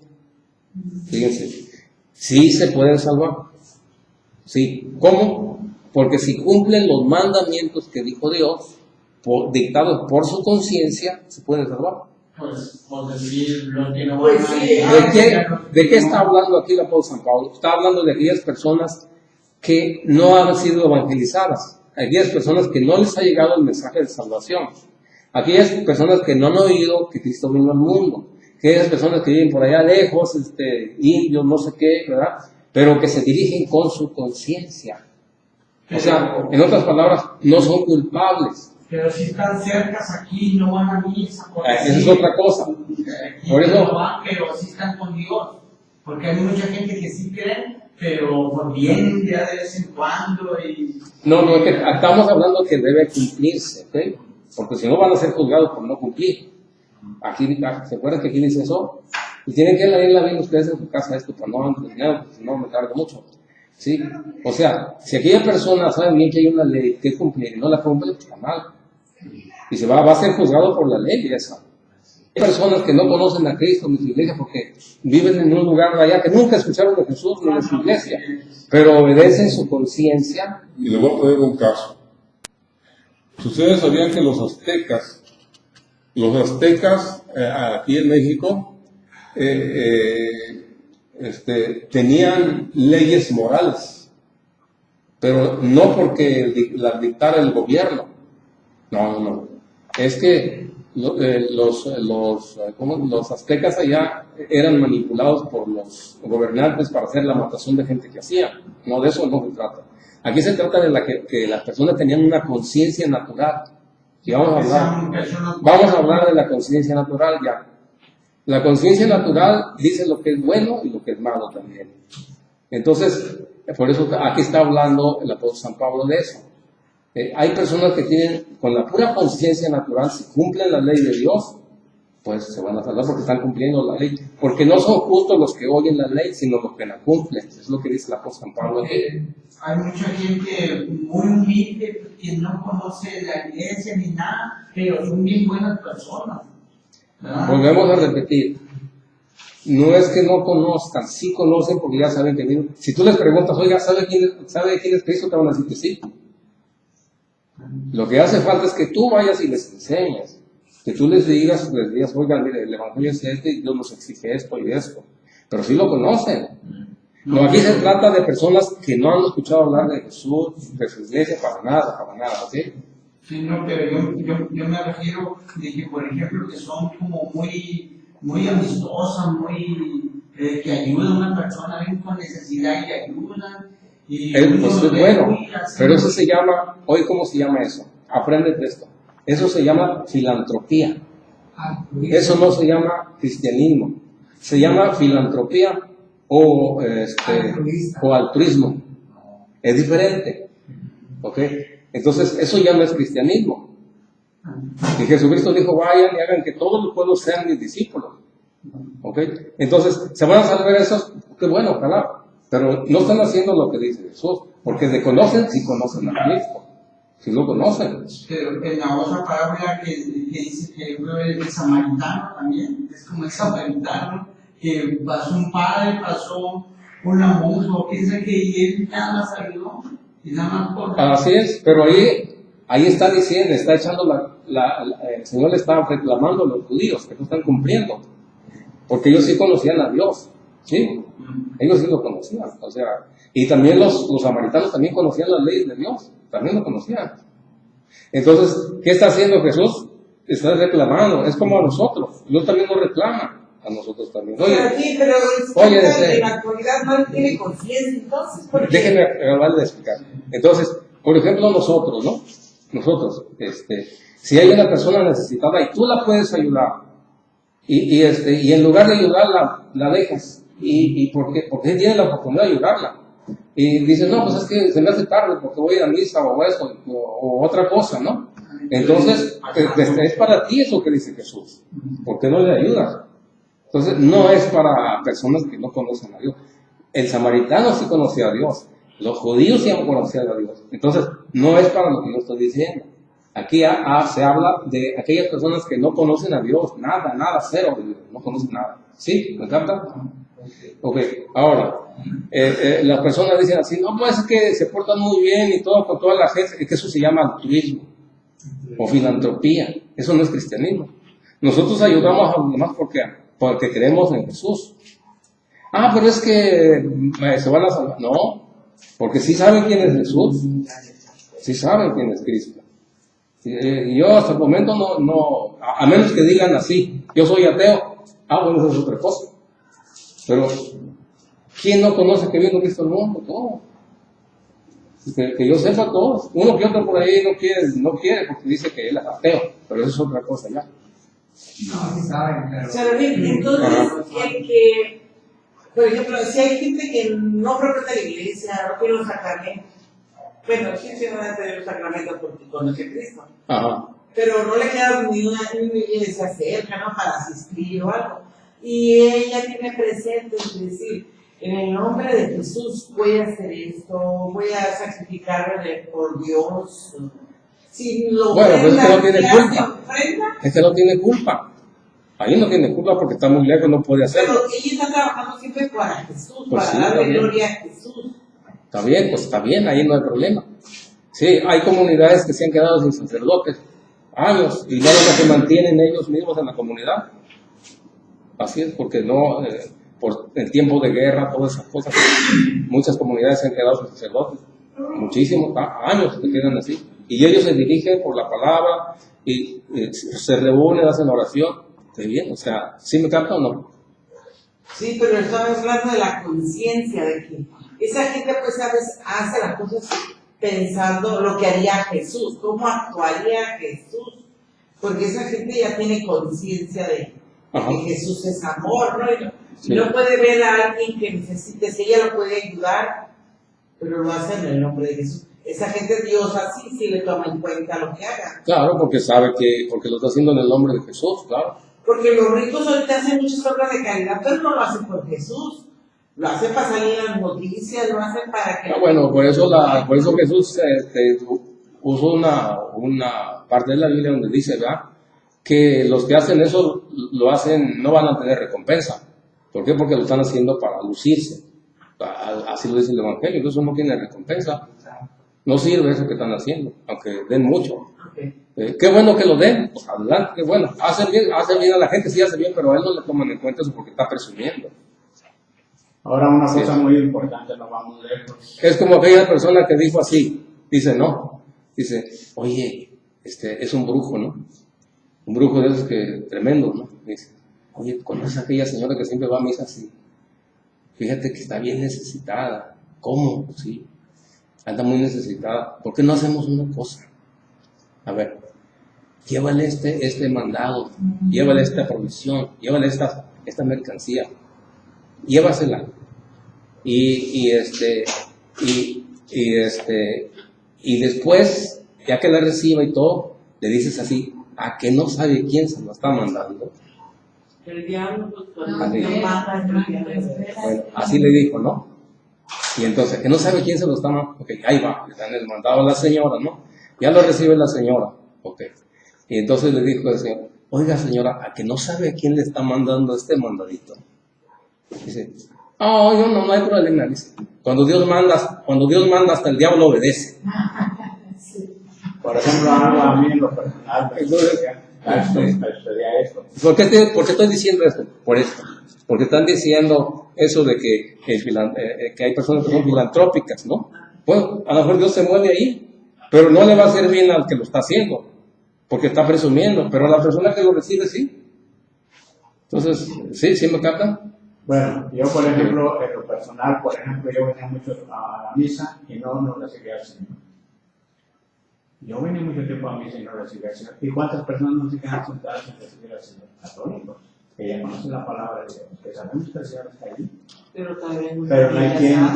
fíjense, sí se pueden salvar. Sí, ¿cómo? Porque si cumplen los mandamientos que dijo Dios, dictados por su conciencia, se pueden salvar. Pues, por decir lo que no Pues van a sí, ¿De qué está hablando aquí el apóstol San Pablo? Está hablando de aquellas personas que no han sido evangelizadas, aquellas personas que no les ha llegado el mensaje de salvación, aquellas personas que no han oído que Cristo vino al mundo, aquellas personas que viven por allá lejos, indios, no sé qué, ¿verdad? Pero que se dirigen con su conciencia. O sea, en otras palabras, no son culpables. Pero si están cercas aquí, no van a misa. Esa es otra cosa. Por eso, no van, pero sí están con Dios. Porque hay mucha gente que sí creen, pero pues vienen ya de vez en cuando y... no, es que estamos hablando que debe cumplirse, ¿ok? Porque si no van a ser juzgados por no cumplir. Aquí, ¿se acuerdan que aquí dice eso? Y tienen que leer la Biblia ustedes en su casa esto para no entender, porque si no me tardo mucho. ¿Sí? O sea, si aquella persona sabe bien que hay una ley que cumplir y no la cumple, pues está mal. Y se va a ser juzgado por la ley esa. Hay personas que no conocen a Cristo ni su iglesia porque viven en un lugar allá que nunca escucharon de Jesús ni de su iglesia, pero obedecen su conciencia. Y le voy a poner un caso. Si ustedes sabían que los aztecas aquí en México tenían leyes morales, pero no porque las dictara el gobierno. No. Es que los aztecas allá eran manipulados por los gobernantes para hacer la matación de gente que hacían. No, de eso no se trata. Aquí se trata de que las personas tenían una conciencia natural. Y vamos a hablar de la conciencia natural ya. La conciencia natural dice lo que es bueno y lo que es malo también. Entonces, por eso aquí está hablando el apóstol San Pablo de eso. Hay personas que tienen, con la pura conciencia natural, si cumplen la ley de Dios, pues se van a salvar porque están cumpliendo la ley. Porque no son justos los que oyen la ley, sino los que la cumplen. Es lo que dice el apóstol San Pablo aquí. Hay mucha gente muy humilde que no conoce la iglesia ni nada, pero son bien buenas personas. Volvemos a repetir. No es que no conozcan, sí conocen porque ya saben que vienen. Si tú les preguntas, oiga, ¿sabe quién es Cristo? Te van a decir que sí. Lo que hace falta es que tú vayas y les enseñes. Que tú les digas, oiga, mire, el evangelio es este y Dios nos exige esto y esto. Pero sí lo conocen. No, aquí se trata de personas que no han escuchado hablar de Jesús, de su iglesia, para nada, ¿sí? Sí, no, pero yo me refiero de que, por ejemplo, que son como muy amistosas, que ayudan a una persona, ven con necesidad y ayudan. Pues es bueno, pero eso se llama, hoy ¿cómo se llama eso? Apréndete esto. Eso se llama filantropía. Eso no se llama cristianismo. Se llama filantropía o altruismo. Es diferente. ¿Ok? Entonces, eso ya no es cristianismo. Y Jesucristo dijo, vayan y hagan que todos los pueblos sean mis discípulos. ¿Ok? Entonces, ¿se van a salvar esos? Qué bueno, ojalá. Pero no están haciendo lo que dice Jesús, porque de conocen, sí conocen a Cristo. Si lo conocen. Pero en la otra parábola que dice que el samaritano también, es como el samaritano, que pasó un padre, pasó una monja, o piensa que él nada más ayudó, y nada más por... Así es, pero ahí está diciendo, está echando el Señor le estaba reclamando a los judíos que no están cumpliendo, porque ellos sí conocían a Dios, ¿sí? Ellos sí lo conocían, o sea, y también los samaritanos también conocían las leyes de Dios, también lo conocían. Entonces, ¿qué está haciendo Jesús? Está reclamando, es como a nosotros, Dios también nos reclama, a nosotros también. Oye, sí, pero en la actualidad no tiene conciencia, entonces, ¿por qué? déjenme acabar de explicar. Entonces, por ejemplo, nosotros, ¿no? Nosotros, si hay una persona necesitada y tú la puedes ayudar, y en lugar de ayudarla, la dejas, y porque tienes la oportunidad de ayudarla, y dices, no, pues es que se me hace tarde porque voy a ir a misa o esto, o otra cosa, ¿no? Entonces, es para ti eso que dice Jesús, ¿por qué no le ayudas? Entonces, no es para personas que no conocen a Dios. El samaritano sí conocía a Dios, los judíos sí conocían a Dios. Entonces, no es para lo que yo estoy diciendo. Aquí se habla de aquellas personas que no conocen a Dios, nada, cero de Dios, no conocen nada. ¿Sí? ¿Me encanta? Ok, ahora, las personas dicen así, no, pues es que se portan muy bien y todo con toda la gente, es que eso se llama altruismo o filantropía, eso no es cristianismo. Nosotros ayudamos a los demás porque creemos en Jesús. Ah, pero es que se van a salvar. No, porque sí saben quién es Jesús, sí saben quién es Cristo. Y yo hasta el momento no, a menos que digan así, yo soy ateo, bueno, eso es otra cosa. Pero, ¿quién no conoce que vino Cristo al mundo? Todo. Que yo sepa todos. Uno que otro por ahí no quiere porque dice que él es ateo, pero eso es otra cosa ya. No, sí saben, pero... O sea, entonces, el que, por ejemplo, si hay gente que no frecuenta la iglesia, no tiene los sacramentos, bueno, sí van a tener los sacramentos porque conoce a Cristo. Ajá. Pero no le queda ni una iglesia cerca, ¿no? Para asistir o algo. Y ella tiene presente, es decir, en el nombre de Jesús voy a hacer esto, voy a sacrificarme por Dios. Si lo bueno, pues es que no tiene culpa. Es que no tiene culpa. Ahí no tiene culpa porque está muy lejos, no puede hacerlo. Pero ella está trabajando siempre para Jesús, Pues para sí, darle también. gloria a Jesús. Está bien, pues está bien, ahí no hay problema. Sí, hay comunidades que se han quedado sin sacerdotes años y no se mantienen ellos mismos en la comunidad. Así es, porque por el tiempo de guerra, todas esas cosas, muchas comunidades se han quedado sin sacerdotes, muchísimos años que quedan así. Y ellos se dirigen por la palabra y se reúnen, hacen oración. Qué bien, o sea, ¿sí me capta o no? Sí, pero estamos hablando de la conciencia de que esa gente pues a veces hace las cosas pensando lo que haría Jesús, cómo actuaría Jesús, porque esa gente ya tiene conciencia de que Jesús es amor, ¿no? Y no puede ver a alguien que necesite, si ella lo puede ayudar, pero lo hace en el nombre de Jesús. Esa gente Dios así sí le toma en cuenta lo que haga. Claro, porque sabe porque lo está haciendo en el nombre de Jesús, claro. Porque los ricos ahorita hacen muchas obras de caridad, pero no lo hacen por Jesús. Lo hacen para salir en las noticias, lo hacen para que... Bueno, por eso Jesús usó una parte de la Biblia donde dice, ¿verdad?, que los que hacen eso lo hacen, no van a tener recompensa. ¿Por qué? Porque lo están haciendo para lucirse. Así lo dice el Evangelio, entonces no tiene recompensa. No sirve eso que están haciendo, aunque den mucho. Qué bueno que lo den, pues adelante, qué bueno. Hacen bien a la gente, sí hace bien, pero a él no le toman en cuenta eso porque está presumiendo. Ahora una cosa muy importante, nos vamos lejos. Es como aquella persona que dijo así, dice, oye, es un brujo, ¿no? Un brujo de esos que tremendo, ¿no? Dice, oye, ¿conoces a aquella señora que siempre va a misa así? Fíjate que está bien necesitada. ¿Cómo? Sí, anda muy necesitada. ¿Por qué no hacemos una cosa? A ver, llévale este mandado, llévale esta provisión, llévale esta mercancía, llévasela. Y después, ya que la reciba y todo, le dices así, a que no sabe quién se lo está mandando. El diablo, pues, bueno, así le dijo, ¿no? Y entonces, que no sabe quién se lo está mandando, ok, ahí va, le dan el mandado a la señora, ¿no? Ya lo recibe la señora, ok. Y entonces le dijo el señor, oiga señora, a que no sabe a quién le está mandando este mandadito. Dice, no hay problema, dice. Cuando Dios manda hasta el diablo obedece. Por ejemplo, algo a mí en lo personal me sucedía esto. ¿Por qué estoy diciendo esto? Por esto. Porque están diciendo eso de que hay personas que son filantrópicas, ¿no? Bueno, a lo mejor Dios se mueve ahí, pero no le va a hacer bien al que lo está haciendo, porque está presumiendo, pero a la persona que lo recibe, sí. Entonces, ¿sí me captan? Bueno, yo por ejemplo, en lo personal, yo venía mucho a la misa y no recibía al Señor. Yo venía mucho tiempo a misa y no recibía al Señor. ¿Y cuántas personas no se quedan sentadas en recibir al Señor? Católicos, que ya conocen la palabra de Dios, que sabemos que el Señor está ahí. Pero no hay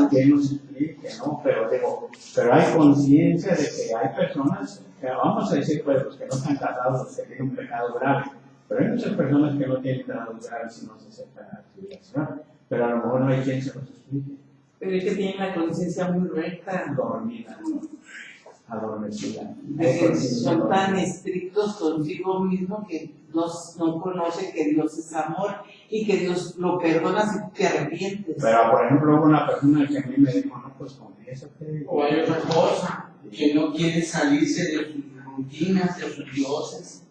quien nos explique, ¿no? Pero hay conciencia de que hay personas, que vamos a decir, pues, los que no están casados, los que tienen un pecado grave. Pero hay muchas personas que no tienen pecados graves y no se aceptan a recibir al Señor. Pero a lo mejor no hay quien se los explique. Pero es que tienen la conciencia muy recta. Dormida, adormecida. Son tan estrictos consigo mismo que no conocen que Dios es amor y que Dios lo perdona si te arrepientes. Pero, por ejemplo, hubo una persona que a mí me dijo, no, pues confiésate. O hay otra cosa, que no quiere salirse de sus rutinas, de sus dioses.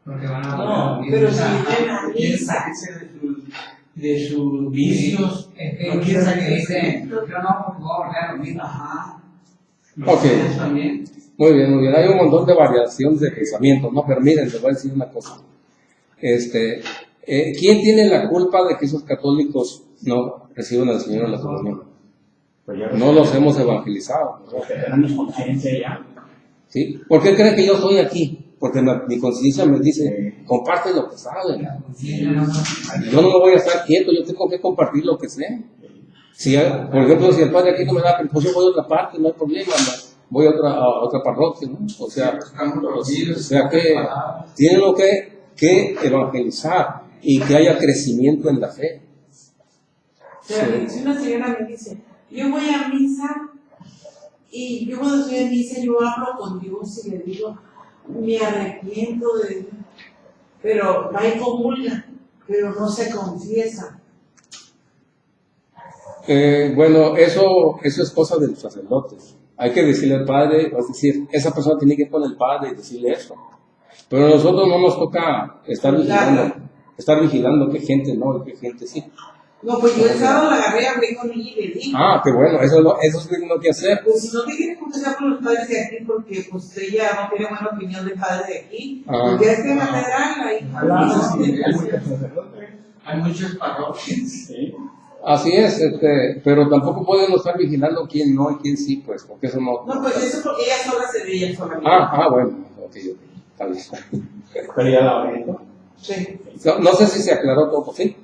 Porque van a No, pero si vienen a no quieren misa. salirse de sus vicios, no quieren salirse. Yo no, por favor, ya lo mismo. Ajá. Ok. También. Muy bien. Hay un montón de variaciones de pensamientos, ¿no? Pero miren, les voy a decir una cosa. ¿Quién tiene la culpa de que esos católicos no reciban al Señor en la comunión? Pues ya No los hemos evangelizado, ¿no? Porque tenemos conciencia ya. ¿Sí? ¿Por qué creen que yo estoy aquí? Porque mi conciencia me dice, comparte lo que sabes. Yo no me voy a estar quieto, yo tengo que compartir lo que sé. Si, por ejemplo, si el padre aquí no me da, pues yo voy a otra parte, no hay problema, voy a otra parroquia, ¿no? O sea que tienen lo que evangelizar y que haya crecimiento en la fe. O sea, si una señora me dice, yo voy a misa y yo cuando estoy en misa yo hablo con Dios y le digo, me arrepiento de... Pero va y comulga, pero no se confiesa. Bueno, eso es cosa del sacerdote. Hay que decirle al padre, es decir, esa persona tiene que ir con el padre y decirle eso. Pero a nosotros no nos toca estar vigilando qué gente no y qué gente sí. No, pues yo el sábado la agarré, hablé con ella y le dije. Qué bueno, eso es lo que tengo que hacer. Pues si no te quieres confesar con los padres de aquí, porque pues ella no tiene buena opinión del padre de aquí, porque es que en la catedral Hay muchas parroquias. Sí. Así es, pero tampoco podemos estar vigilando quién no y quién sí, pues, porque eso no... No, pues eso porque ella sola se ve, ella sola. Bueno, ok, está bien. Pero ya la oriento. Sí. No sé si se aclaró todo, ¿sí?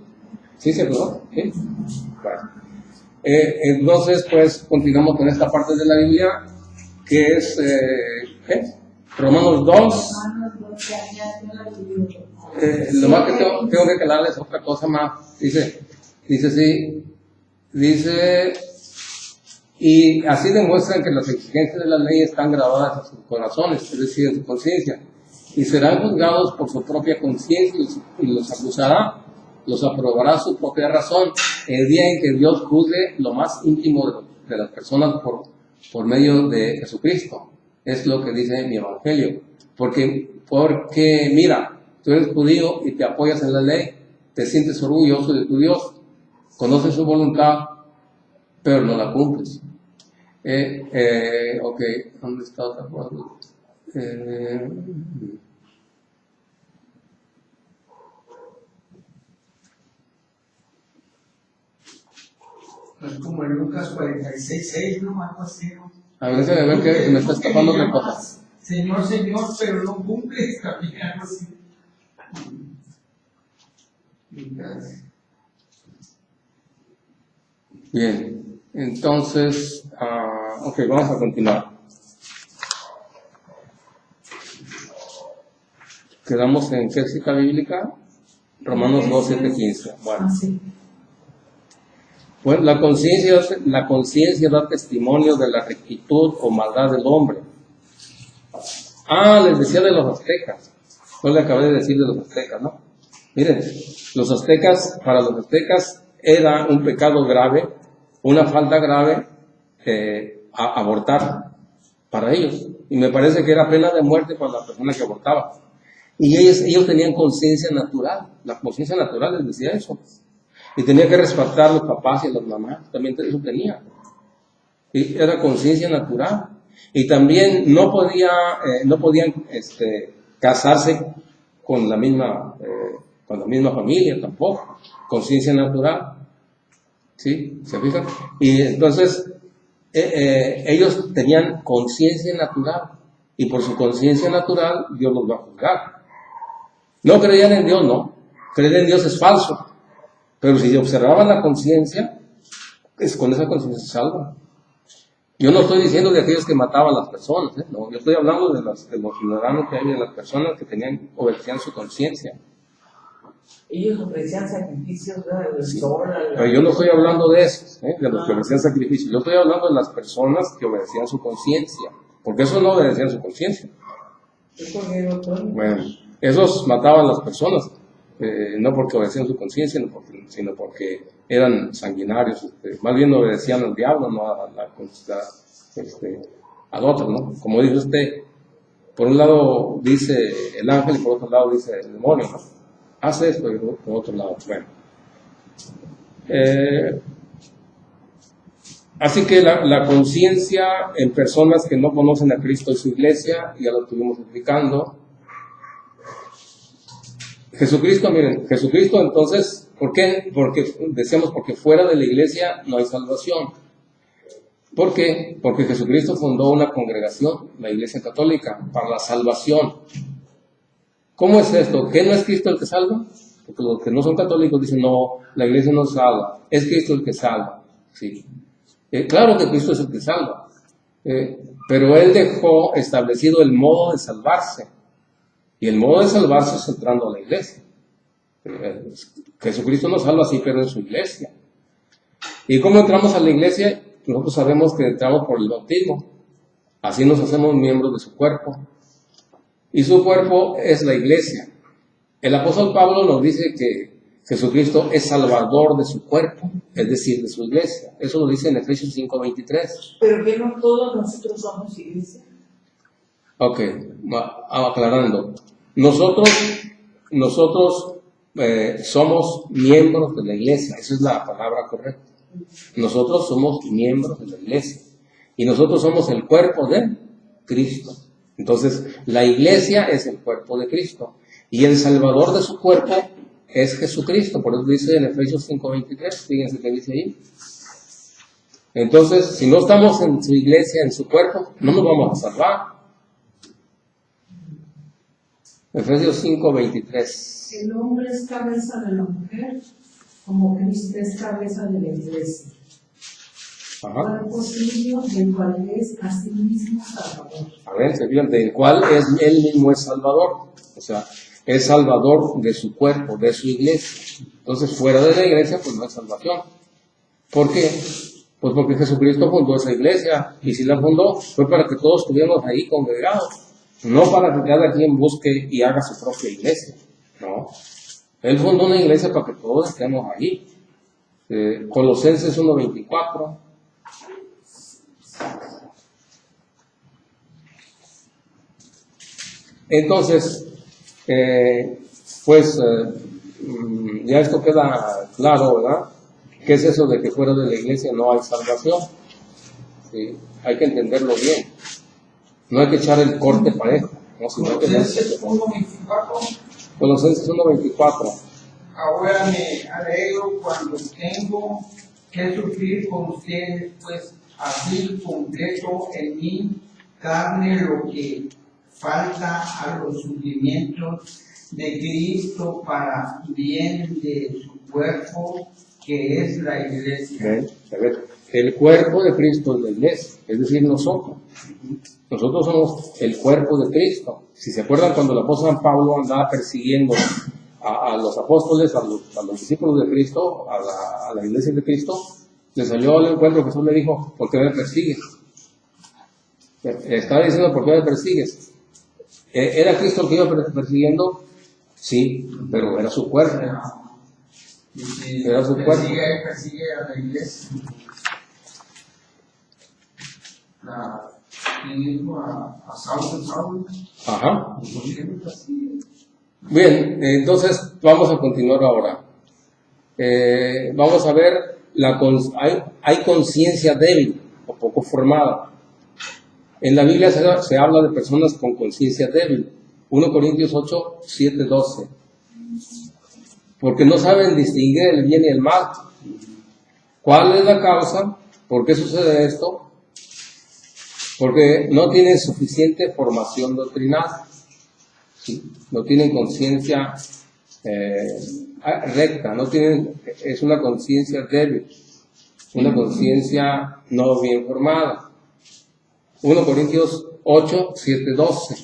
¿Sí se aclaró? ¿Sí? Bueno. Entonces, pues, continuamos con esta parte de la Biblia, que es, Romanos 2. Lo más que tengo que aclararles otra cosa más. Dice, y así demuestran que las exigencias de la ley están grabadas en sus corazones, es decir, en su conciencia, y serán juzgados por su propia conciencia y los acusará, los aprobará su propia razón, el día en que Dios juzgue lo más íntimo de las personas por medio de Jesucristo. Es lo que dice mi evangelio. Porque mira, tú eres judío y te apoyas en la ley, te sientes orgulloso de tu Dios, conoces su voluntad, pero no la cumples. Ok, ¿dónde está otra cosa? Es como en Lucas 46:6, ¿no? Algo así, ¿no? A ver que me está escapando otra cosa. Señor, pero no cumples, algo así. Bien, entonces, ok, vamos a continuar. Quedamos en qué cita bíblica, Romanos 2, 7, 15. Bueno, pues la conciencia da testimonio de la rectitud o maldad del hombre. Les decía de los aztecas. No le acabé de decir de los aztecas, ¿no? Miren, para los aztecas era un pecado grave, una falta grave, abortar para ellos. Y me parece que era pena de muerte para la persona que abortaba. Y ellos tenían conciencia natural. La conciencia natural les decía eso. Y tenía que respetar a los papás y a las mamás. También eso tenía. Y era conciencia natural. Y también no podían casarse con la misma familia tampoco. Conciencia natural. ¿Sí? ¿Se fijan? Y entonces ellos tenían conciencia natural. Y por su conciencia natural Dios los va a juzgar. No creían en Dios, no. Creer en Dios es falso. Pero si observaban la conciencia, con esa conciencia se salvan. Yo no estoy diciendo de aquellos que mataban a las personas, no, yo estoy hablando de los ciudadanos que hay, de las personas que obedecían su conciencia. Ellos ofrecían sacrificios, ¿verdad? Sí. Pero yo no estoy hablando de esos, de los que obedecían sacrificios. Yo estoy hablando de las personas que obedecían su conciencia, porque esos no obedecían su conciencia. Bueno, esos mataban a las personas, no porque obedecían su conciencia, sino porque eran sanguinarios, más bien obedecían al diablo, no al otro, ¿no? Como dice usted, por un lado dice el ángel y por otro lado dice el demonio, ¿no? Hace esto y por otro lado, bueno. Así que la conciencia en personas que no conocen a Cristo y su iglesia, ya lo estuvimos explicando. Jesucristo, miren, Jesucristo entonces, ¿por qué? Porque fuera de la iglesia no hay salvación. ¿Por qué? Porque Jesucristo fundó una congregación, la Iglesia Católica, para la salvación. ¿Cómo es esto? ¿Qué no es Cristo el que salva? Porque los que no son católicos dicen, no, la iglesia no salva, es Cristo el que salva. Sí. Claro que Cristo es el que salva, pero Él dejó establecido el modo de salvarse. Y el modo de salvarse es entrando a la iglesia. Jesucristo nos salva así, pero en su iglesia. ¿Y cómo entramos a la iglesia? Nosotros sabemos que entramos por el bautismo. Así nos hacemos miembros de su cuerpo. Y su cuerpo es la iglesia. El apóstol Pablo nos dice que Jesucristo es salvador de su cuerpo, es decir, de su iglesia. Eso lo dice en Efesios 5:23. Pero que no todos nosotros somos iglesia. Ok, aclarando. Nosotros somos miembros de la iglesia, esa es la palabra correcta. Nosotros somos miembros de la iglesia y nosotros somos el cuerpo de Cristo. Entonces, la iglesia es el cuerpo de Cristo y el salvador de su cuerpo es Jesucristo. Por eso dice en Efesios 5:23, fíjense que dice ahí. Entonces, si no estamos en su iglesia, en su cuerpo, no nos vamos a salvar. Efesios 5:23. El hombre es cabeza de la mujer, como Cristo es cabeza de la iglesia. Cuerpo suyo, del cual es asimismo salvador. A ver, se fijan, del cual él mismo es salvador. O sea, es salvador de su cuerpo, de su iglesia. Entonces, fuera de la iglesia, pues no hay salvación. ¿Por qué? Pues porque Jesucristo fundó esa iglesia. Y si la fundó, fue para que todos estuviéramos ahí congregados. No para que cada quien busque y haga su propia iglesia. No. Él fundó una iglesia para que todos estemos ahí. Colosenses 1:24. Entonces, ya esto queda claro, ¿verdad? ¿Qué es eso de que fuera de la iglesia no hay salvación? ¿Sí? Hay que entenderlo bien. No hay que echar el corte parejo, ¿no? Sino que Colosenses 1:24. Colosenses 1:24. Ahora me alegro cuando tengo que sufrir con ustedes, pues así completo en mi carne lo que falta a los sufrimientos de Cristo para bien de su cuerpo, que es la iglesia. El cuerpo de Cristo es la iglesia, es decir, nosotros. Nosotros somos el cuerpo de Cristo. Si se acuerdan, cuando el apóstol San Pablo andaba persiguiendo a los apóstoles, a los discípulos de Cristo, a la iglesia de Cristo, le salió al encuentro. Jesús le dijo, ¿por qué me persigues? Estaba diciendo, ¿por qué me persigues? ¿Era Cristo el que iba persiguiendo? Sí, pero era su cuerpo. Era su cuerpo. Persigue a la iglesia. le dijo a Saúl, Ajá. ¿por qué me castigas? Bien, entonces vamos a continuar ahora. Vamos a ver, hay conciencia débil o poco formada. En la Biblia se habla de personas con conciencia débil. 1 Corintios 8, 7, 12. Porque no saben distinguir el bien y el mal. ¿Cuál es la causa? ¿Por qué sucede esto? Porque no tienen suficiente formación doctrinal. ¿Sí? No tienen conciencia recta, es una conciencia débil, una conciencia no bien formada. 1 Corintios 8, 7, 12.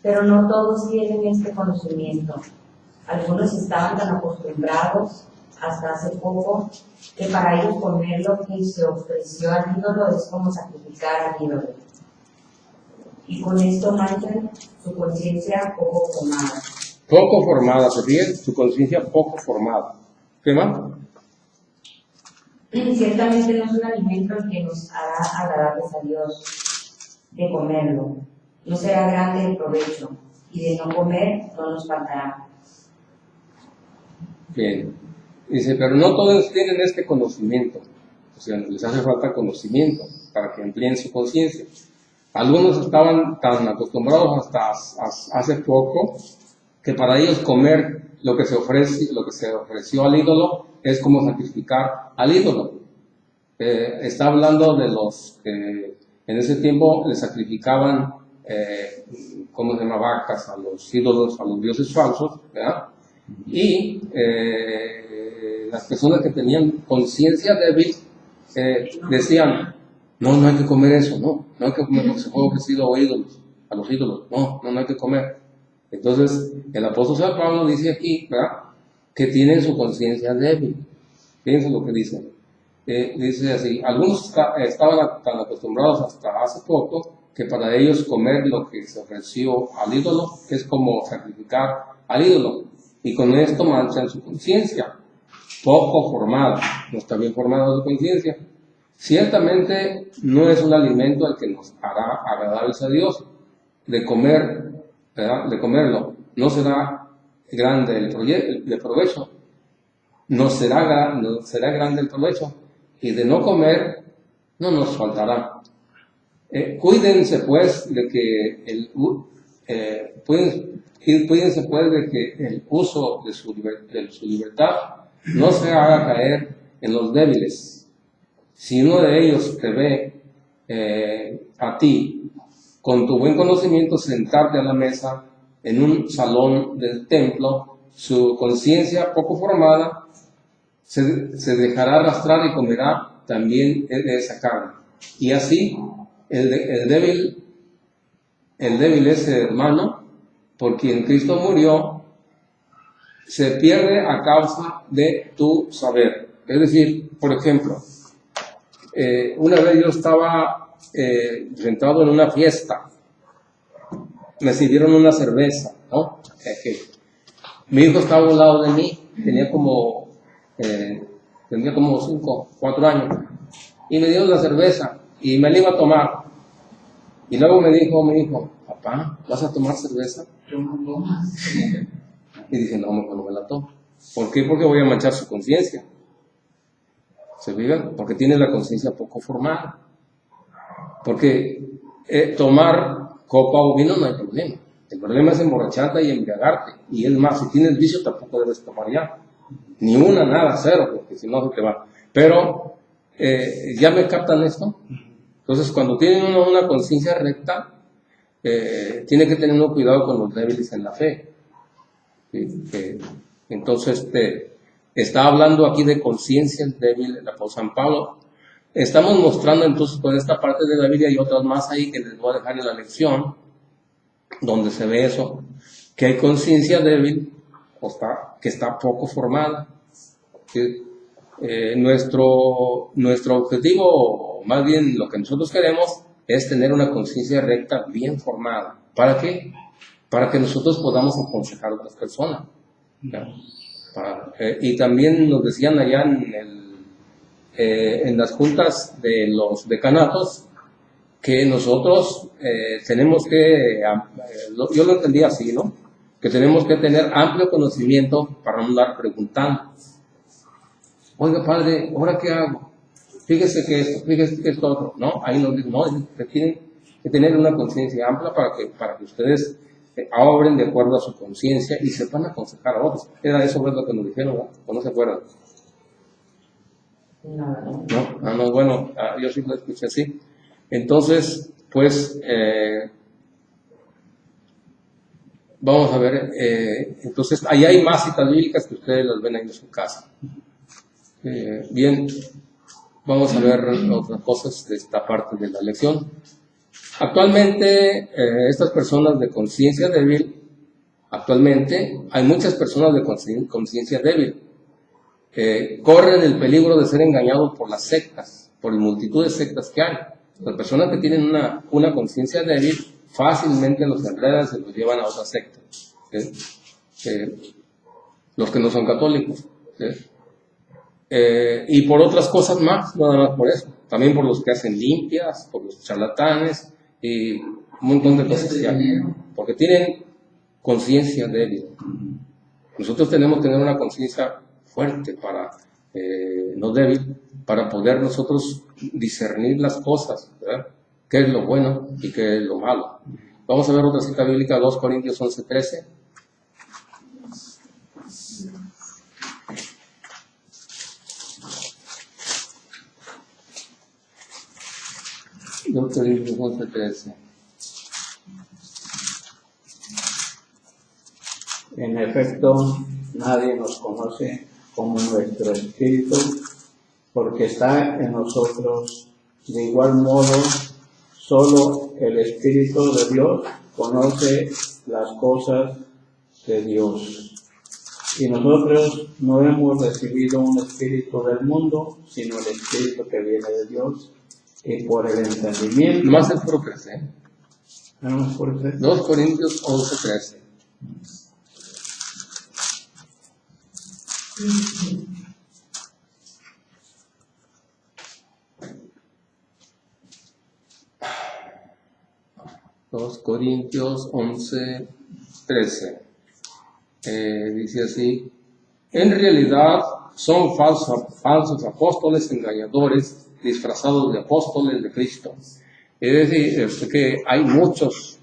Pero no todos tienen este conocimiento. Algunos estaban tan acostumbrados hasta hace poco que para ellos comer lo que se ofreció al ídolo es como sacrificar al ídolo. Y con esto manchan su conciencia poco formada. Poco formada, ¿se fijan? Su conciencia poco formada. ¿Qué más? Ciertamente no es un alimento el que nos hará agradables a Dios de comerlo. No será grande el provecho, y de no comer no nos faltará. Bien. Dice, pero no todos tienen este conocimiento. O sea, les hace falta conocimiento para que empleen su conciencia. Algunos estaban tan acostumbrados hasta hace poco que para ellos comer lo que se ofreció al ídolo es como sacrificar al ídolo. Está hablando de los que en ese tiempo le sacrificaban, ¿cómo se llama? Vacas a los ídolos, a los dioses falsos, ¿verdad? Y las personas que tenían conciencia débil decían, no hay que comer eso, no hay que comer lo que se fue ofrecido a los ídolos, no hay que comer. Entonces, el apóstol San Pablo dice aquí, ¿verdad?, que tienen su conciencia débil. Fíjense lo que dice. Dice así, algunos estaban tan acostumbrados hasta hace poco que para ellos comer lo que se ofreció al ídolo es como sacrificar al ídolo. Y con esto manchan su conciencia, poco formada, no está bien formada su conciencia. Ciertamente no es un alimento al que nos hará agradables a Dios. De comer, ¿verdad?, de comerlo, no será grande el provecho, no será grande el provecho, y de no comer no nos faltará. Cuídense pues de que cuídense pues de que el uso de su libertad no se haga caer en los débiles. Si uno de ellos te ve a ti con tu buen conocimiento sentarte a la mesa en un salón del templo, su conciencia poco formada se dejará arrastrar y comerá también de esa carne. Y así el débil es el hermano por quien Cristo murió, se pierde a causa de tu saber. Es decir, por ejemplo, una vez yo estaba sentado en una fiesta, me sirvieron una cerveza, ¿no? Mi hijo estaba a un lado de mí, tenía como 4 años, y me dio la cerveza y me la iba a tomar. Y luego me dijo mi hijo, papá, ¿vas a tomar cerveza? Yo no tomo. Y dije, no, mejor no me la tomo. ¿Por qué? Porque voy a manchar su conciencia. ¿Se fijan? Porque tiene la conciencia poco formada. Porque tomar copa o vino no hay problema. El problema es emborracharte y embriagarte. Y es más, si tienes vicio tampoco debes tomar ya. Ni una, nada, cero, porque si no se te va. Pero, ¿ya me captan esto? Entonces, cuando tienen uno una conciencia recta, tiene que tener uno cuidado con los débiles en la fe. Entonces, está hablando aquí de conciencia débil el apóstol San Pablo. Estamos mostrando entonces con esta parte de la Biblia y otras más ahí que les voy a dejar en la lección, donde se ve eso, que hay conciencia débil que está poco formada. Nuestro objetivo, o más bien lo que nosotros queremos, es tener una conciencia recta bien formada. ¿Para qué? Para que nosotros podamos aconsejar a otras personas. Y también nos decían allá en las juntas de los decanatos que nosotros tenemos que, yo lo entendí así, ¿no? Que tenemos que tener amplio conocimiento para no andar preguntando. Oiga, padre, ¿ahora qué hago? Fíjese que esto otro. No, ahí nos dicen, no, que tienen que tener una conciencia amplia para que ustedes obren de acuerdo a su conciencia y sepan aconsejar a otros. Era eso lo que nos dijeron, ¿no? ¿O no se acuerdan? No, bueno, yo sí lo escuché así. Entonces, pues, vamos a ver, entonces, ahí hay más citas bíblicas que ustedes las ven ahí en su casa. Bien, vamos a ver otras cosas de esta parte de la lección. Actualmente, estas personas de conciencia débil, hay muchas personas de conciencia débil. Corren el peligro de ser engañados por las sectas, por la multitud de sectas que hay. Las personas que tienen una conciencia débil fácilmente los enredan, se los llevan a otras sectas. Los que no son católicos. Y por otras cosas más, nada más por eso. También por los que hacen limpias, por los charlatanes y un montón de cosas que hay. Porque tienen conciencia débil. Nosotros tenemos que tener una conciencia fuerte, no débil, para poder nosotros discernir las cosas, ¿verdad? Qué es lo bueno y qué es lo malo. Vamos a ver otra cita bíblica, 2 Corintios 11:13. Corintios 11:13. En efecto, nadie nos conoce como nuestro espíritu, porque está en nosotros. De igual modo, solo el Espíritu de Dios conoce las cosas de Dios. Y nosotros no hemos recibido un espíritu del mundo, sino el Espíritu que viene de Dios. Y por el entendimiento. Más es por 13. No es por 13. 2 Corintios 11:13. Dos Corintios 11:13. Dice así: en realidad son falsos apóstoles engañadores, disfrazados de apóstoles de Cristo. Es decir, que hay muchas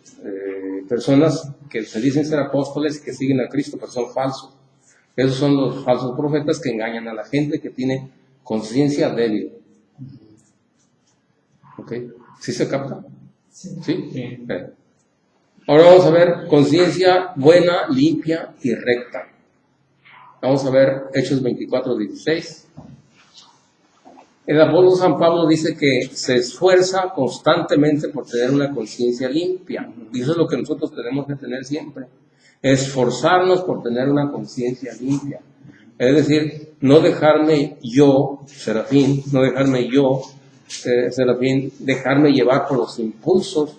personas que se dicen ser apóstoles y que siguen a Cristo, pero son falsos. Esos son los falsos profetas que engañan a la gente que tiene conciencia débil. ¿Ok? ¿Sí se capta? ¿Sí? Sí. Okay. Ahora vamos a ver conciencia buena, limpia y recta. Vamos a ver Hechos 24:16. El apóstol San Pablo dice que se esfuerza constantemente por tener una conciencia limpia. Y eso es lo que nosotros tenemos que tener siempre. Esforzarnos por tener una conciencia limpia. Es decir, no dejarme yo, Serafín, dejarme llevar por los impulsos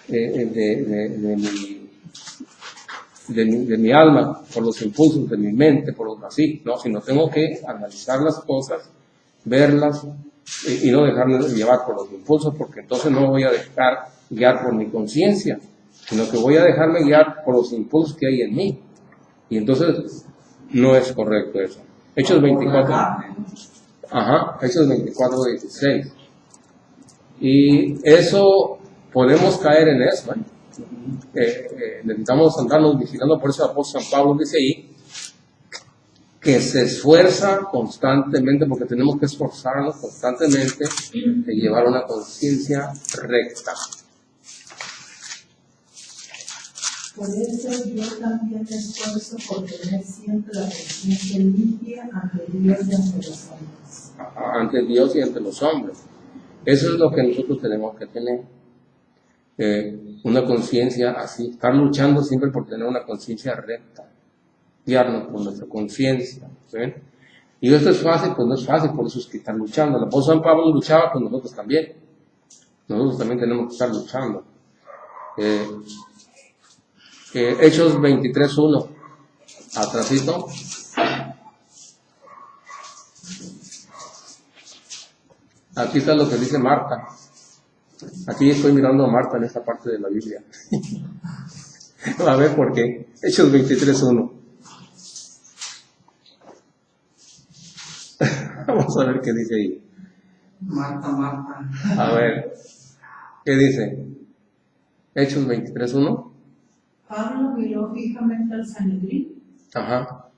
de mi alma, por los impulsos de mi mente, por los así, ¿no? Sino tengo que analizar las cosas, verlas y no dejarme llevar por los impulsos, porque entonces no voy a dejar guiar por mi conciencia, sino que voy a dejarme guiar por los impulsos que hay en mí. Y entonces no es correcto eso. Hechos 24:16. Y eso, podemos caer en eso, necesitamos andarnos vigilando. Por eso el apóstol San Pablo dice ahí que se esfuerza constantemente, porque tenemos que esforzarnos constantemente de llevar una conciencia recta. Por eso yo también me esfuerzo por tener siempre la conciencia limpia ante Dios y ante los hombres. Ante Dios y ante los hombres. Eso es lo que nosotros tenemos que tener. Una conciencia así, estar luchando siempre por tener una conciencia recta, guiarnos por nuestra conciencia. ¿Ven? Y esto es fácil, pues no es fácil, por eso es que están luchando. El apóstol San Pablo luchaba, pues nosotros también. Nosotros también tenemos que estar luchando. Hechos 23:1, atrasito. Aquí está lo que dice Marta. Aquí estoy mirando a Marta en esta parte de la Biblia. A ver por qué. Hechos 23:1. Vamos a ver qué dice ahí. Marta, Marta. A ver, ¿qué dice? Hechos 23:1. Pablo miró fijamente al Sanedrín Ajá.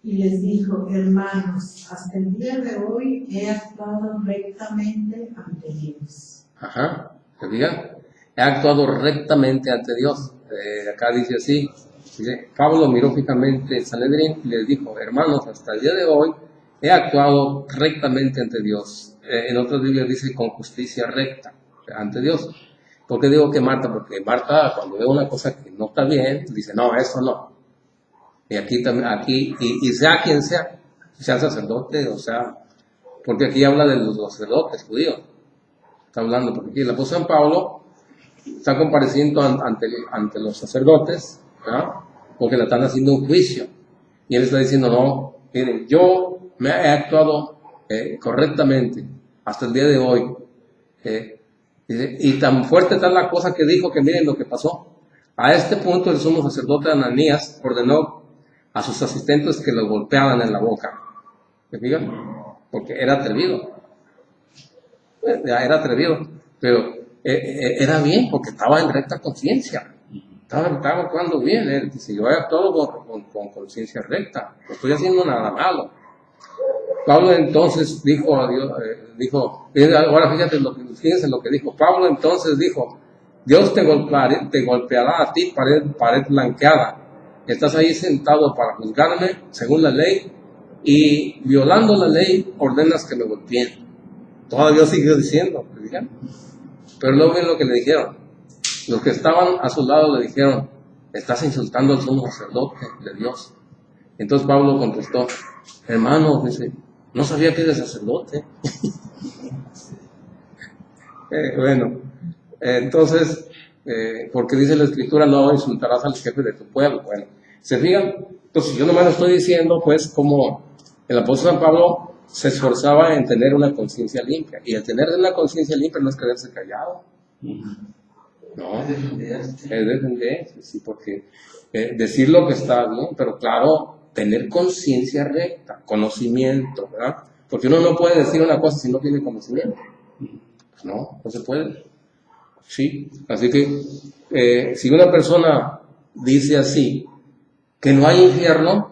y les dijo: hermanos, hasta el día de hoy he actuado rectamente ante Dios. Ajá. ¿Se fijan? He actuado rectamente ante Dios. Acá dice así. Dice, Pablo miró fijamente al Sanedrín y les dijo: hermanos, hasta el día de hoy he actuado rectamente ante Dios. En otras Biblias dice con justicia recta ante Dios. ¿Por qué digo que Marta? Porque Marta, cuando ve una cosa que no está bien, dice, no, eso no. Y aquí también, y sea quien sea sacerdote, o sea, porque aquí habla de los sacerdotes judíos. Está hablando, porque aquí el apóstol San Pablo está compareciendo ante los sacerdotes, ¿verdad? Porque le están haciendo un juicio. Y él está diciendo, no, miren, yo me he actuado correctamente hasta el día de hoy. Y tan fuerte está la cosa que dijo que miren lo que pasó. A este punto el sumo sacerdote Ananías ordenó a sus asistentes que lo golpearan en la boca. ¿Se fijan? Porque era atrevido. Era atrevido, pero era bien porque estaba en recta conciencia. Estaba actuando bien. Él dice, yo he actuado con conciencia recta. No estoy haciendo nada malo. Pablo entonces dijo a Dios, ahora fíjense lo que dijo. Pablo entonces dijo, Dios te golpeará a ti, pared blanqueada. Estás ahí sentado para juzgarme según la ley y violando la ley ordenas que me golpeen. Todavía siguió diciendo, ¿verdad? Pero luego ven lo que le dijeron. Los que estaban a su lado le dijeron, estás insultando al sumo sacerdote de Dios. Entonces Pablo contestó, hermano, dice, no sabía que eres sacerdote. Bueno, entonces, porque dice la Escritura, no insultarás al jefe de tu pueblo. Bueno, ¿se fijan? Entonces yo nomás estoy diciendo, pues, como el apóstol San Pablo se esforzaba en tener una conciencia limpia. Y el tener una conciencia limpia no es quedarse callado. No, es defenderse, sí, porque decir lo que está bien, pero claro, tener conciencia recta, conocimiento, ¿verdad? Porque uno no puede decir una cosa si no tiene conocimiento. No se puede. Sí, así que si una persona dice así, que no hay infierno,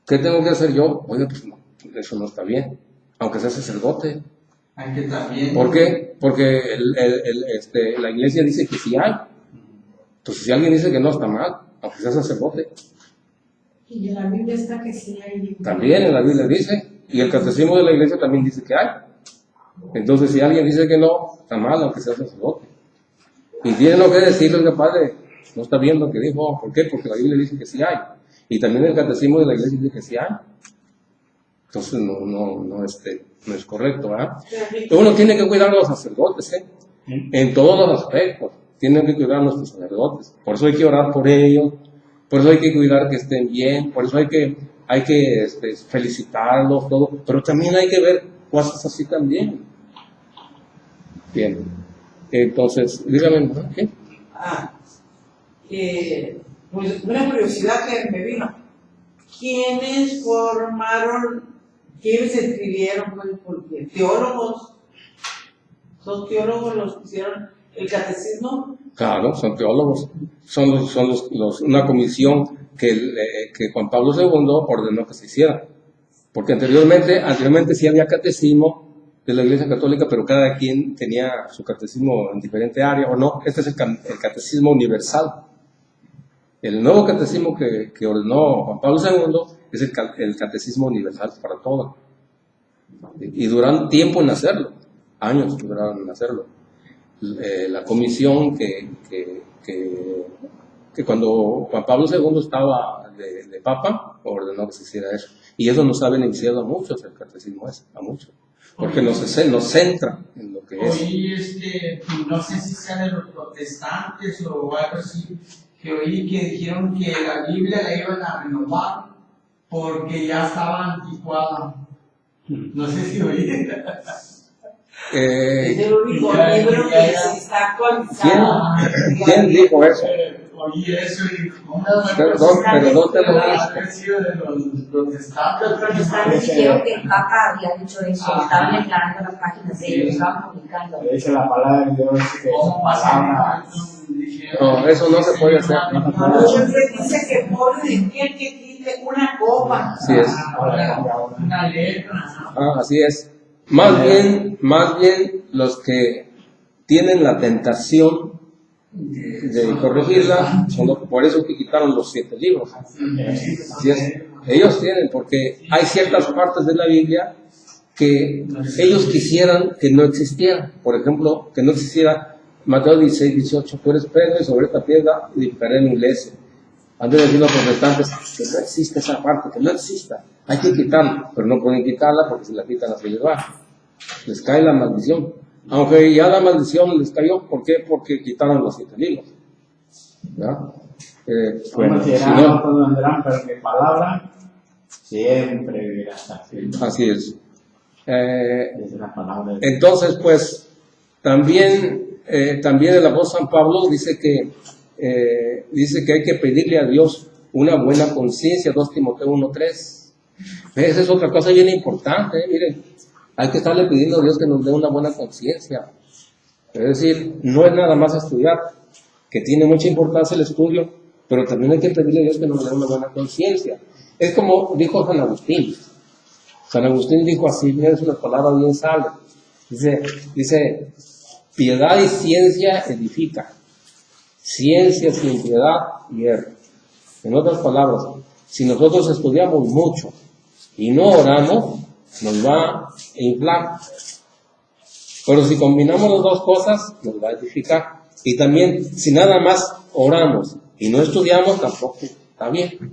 ¿qué tengo que hacer yo? Oye, pues no, eso no está bien, aunque sea sacerdote. Hay que también. ¿Por qué? Porque la iglesia dice que sí hay. Entonces, si alguien dice que no está mal, aunque sea sacerdote. Y en la Biblia está que sí hay. También en la Biblia dice, y el catecismo de la iglesia también dice que hay. Entonces, si alguien dice que no, está mal, aunque sea sacerdote. Y tiene lo que decirle que padre, no está bien lo que dijo. ¿Por qué? Porque la Biblia dice que sí hay. Y también el catecismo de la iglesia dice que sí hay. Entonces, no es correcto, ¿verdad? Uno tiene que cuidar a los sacerdotes, en todos los aspectos. Tienen que cuidar a nuestros sacerdotes. Por eso hay que orar por ellos. Por eso hay que cuidar que estén bien. Por eso hay que felicitarlos, todo. Pero también hay que ver cosas así también. Bien. Entonces, dígame, ¿no? ¿Qué? Pues una curiosidad que me vino. ¿Quiénes escribieron? Pues, porque teólogos, son teólogos los que hicieron el catecismo. Claro, son teólogos. Son una comisión que Juan Pablo II ordenó que se hiciera. Porque anteriormente sí había catecismo de la Iglesia Católica, pero cada quien tenía su catecismo en diferente área, o no. Este es el catecismo universal. El nuevo catecismo que ordenó Juan Pablo II es el catecismo universal para todos. Y duran tiempo en hacerlo, años duraron en hacerlo. La comisión que cuando Juan Pablo II estaba de Papa, ordenó que se hiciera eso. Y eso nos ha beneficiado a muchos, el catecismo ese, a muchos. Porque nos centra en lo que es. Oí, no sé si sea de los protestantes o algo así, que oí que dijeron que la Biblia la iban a renovar porque ya estaba anticuada. No sé si oí. Es el único libro que se está actualizado. ¿Quién dijo eso? Oí eso y ¿cómo Pero no te lo haber sido de los Los protestantes? protestantes dijeron que el Papa había dicho eso, estaban declarando las páginas de ellos, estaban publicando. Dice la palabra de Dios que ¿Cómo palabra. No, eso no se puede hacer. Muchos les dice que pobre de aquel que quite una copa. Así es. Una letra, ¿no? Así es. Más bien los que tienen la tentación de corregirla, por eso que quitaron los 7 libros. Así es. Ellos tienen, porque hay ciertas partes de la Biblia que ellos quisieran que no existieran. Por ejemplo, que no existiera Mateo 16, 18, tú eres Pedro y sobre esta piedra edificaré mi iglesia. Han de decir los protestantes que no existe esa parte, que no exista. Hay que quitarla, pero no pueden quitarla porque si la quitan así les va. Les cae la maldición. Aunque ya la maldición les cayó, ¿por qué? Porque quitaron los 7 libros. ¿Ya? Bueno, si no, todos vendrán, pero mi palabra siempre vivirá hasta el fin. Así es. Es la palabra de Entonces, pues, también el apóstol San Pablo dice que hay que pedirle a Dios una buena conciencia, 2 Timoteo 1:3. Esa es otra cosa bien importante, miren. Hay que estarle pidiendo a Dios que nos dé una buena conciencia. Es decir, no es nada más estudiar, que tiene mucha importancia el estudio, pero también hay que pedirle a Dios que nos dé una buena conciencia. Es como dijo San Agustín. San Agustín dijo así, es una palabra bien sabia. Dice, piedad y ciencia edifica. Ciencia sin piedad hierra. En otras palabras, si nosotros estudiamos mucho y no oramos, nos va a inflar. Pero si combinamos las dos cosas, nos va a edificar. Y también, si nada más oramos y no estudiamos, tampoco está bien.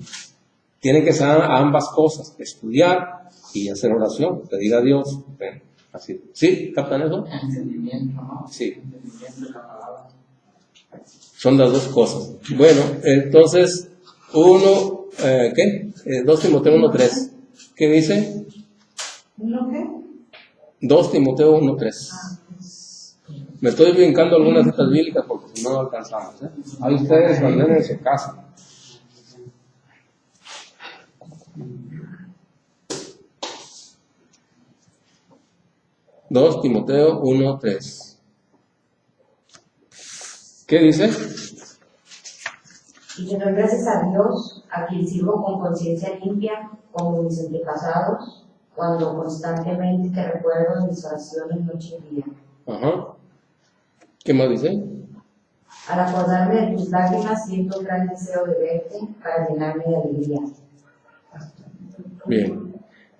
Tienen que ser ambas cosas, estudiar y hacer oración, pedir a Dios. Bueno, así. ¿Sí? ¿Captan eso? Entendimiento, ¿no? Sí. Entendimiento de la palabra. Son las dos cosas. Bueno, entonces, 2 Timoteo 1:3. ¿Qué dice? ¿Uno qué? 2 Timoteo 1:3. Me estoy brincando algunas citas bíblicas porque si no alcanzamos. Ahí ustedes ordenen en su casa. Dos Timoteo 1:3. ¿Qué dice? Y que doy gracias a Dios, a quien sirvo con conciencia limpia, como mis antepasados, cuando constantemente te recuerdo mis oraciones noche y día. Ajá. ¿Qué más dice? Al acordarme de tus lágrimas, siento un gran deseo de verte para llenarme de alegría. Bien.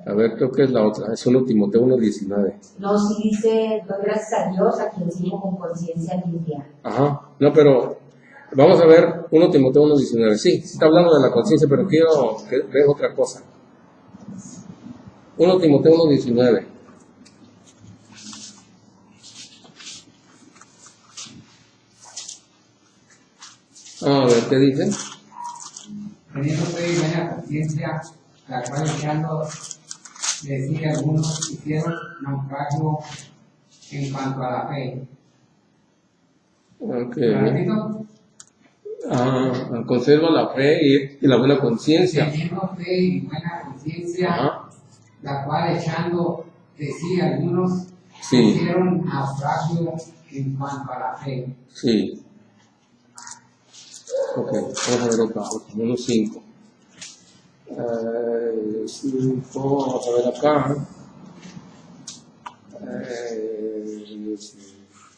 A ver, creo que es la otra. Es 1 Timoteo 1:19. No, si dice, doy gracias a Dios, a quien sirvo con conciencia limpia. Ajá. No, pero vamos a ver 1 Timoteo 1:19. Sí, está hablando de la conciencia, pero quiero que veas otra cosa. 1 Timoteo 1:19. A ver, ¿qué dice? Teniendo fe y buena conciencia, la cual echando decía algunos hicieron naufragio en cuanto a la fe. Ok. ¿Repito? Conserva la fe y la buena conciencia. Teniendo fe y buena conciencia, Ajá. la cual echando decía algunos Sí. hicieron naufragio en cuanto a la fe. Sí. Ok, vamos a ver otra, 1:5. 5, vamos a ver acá.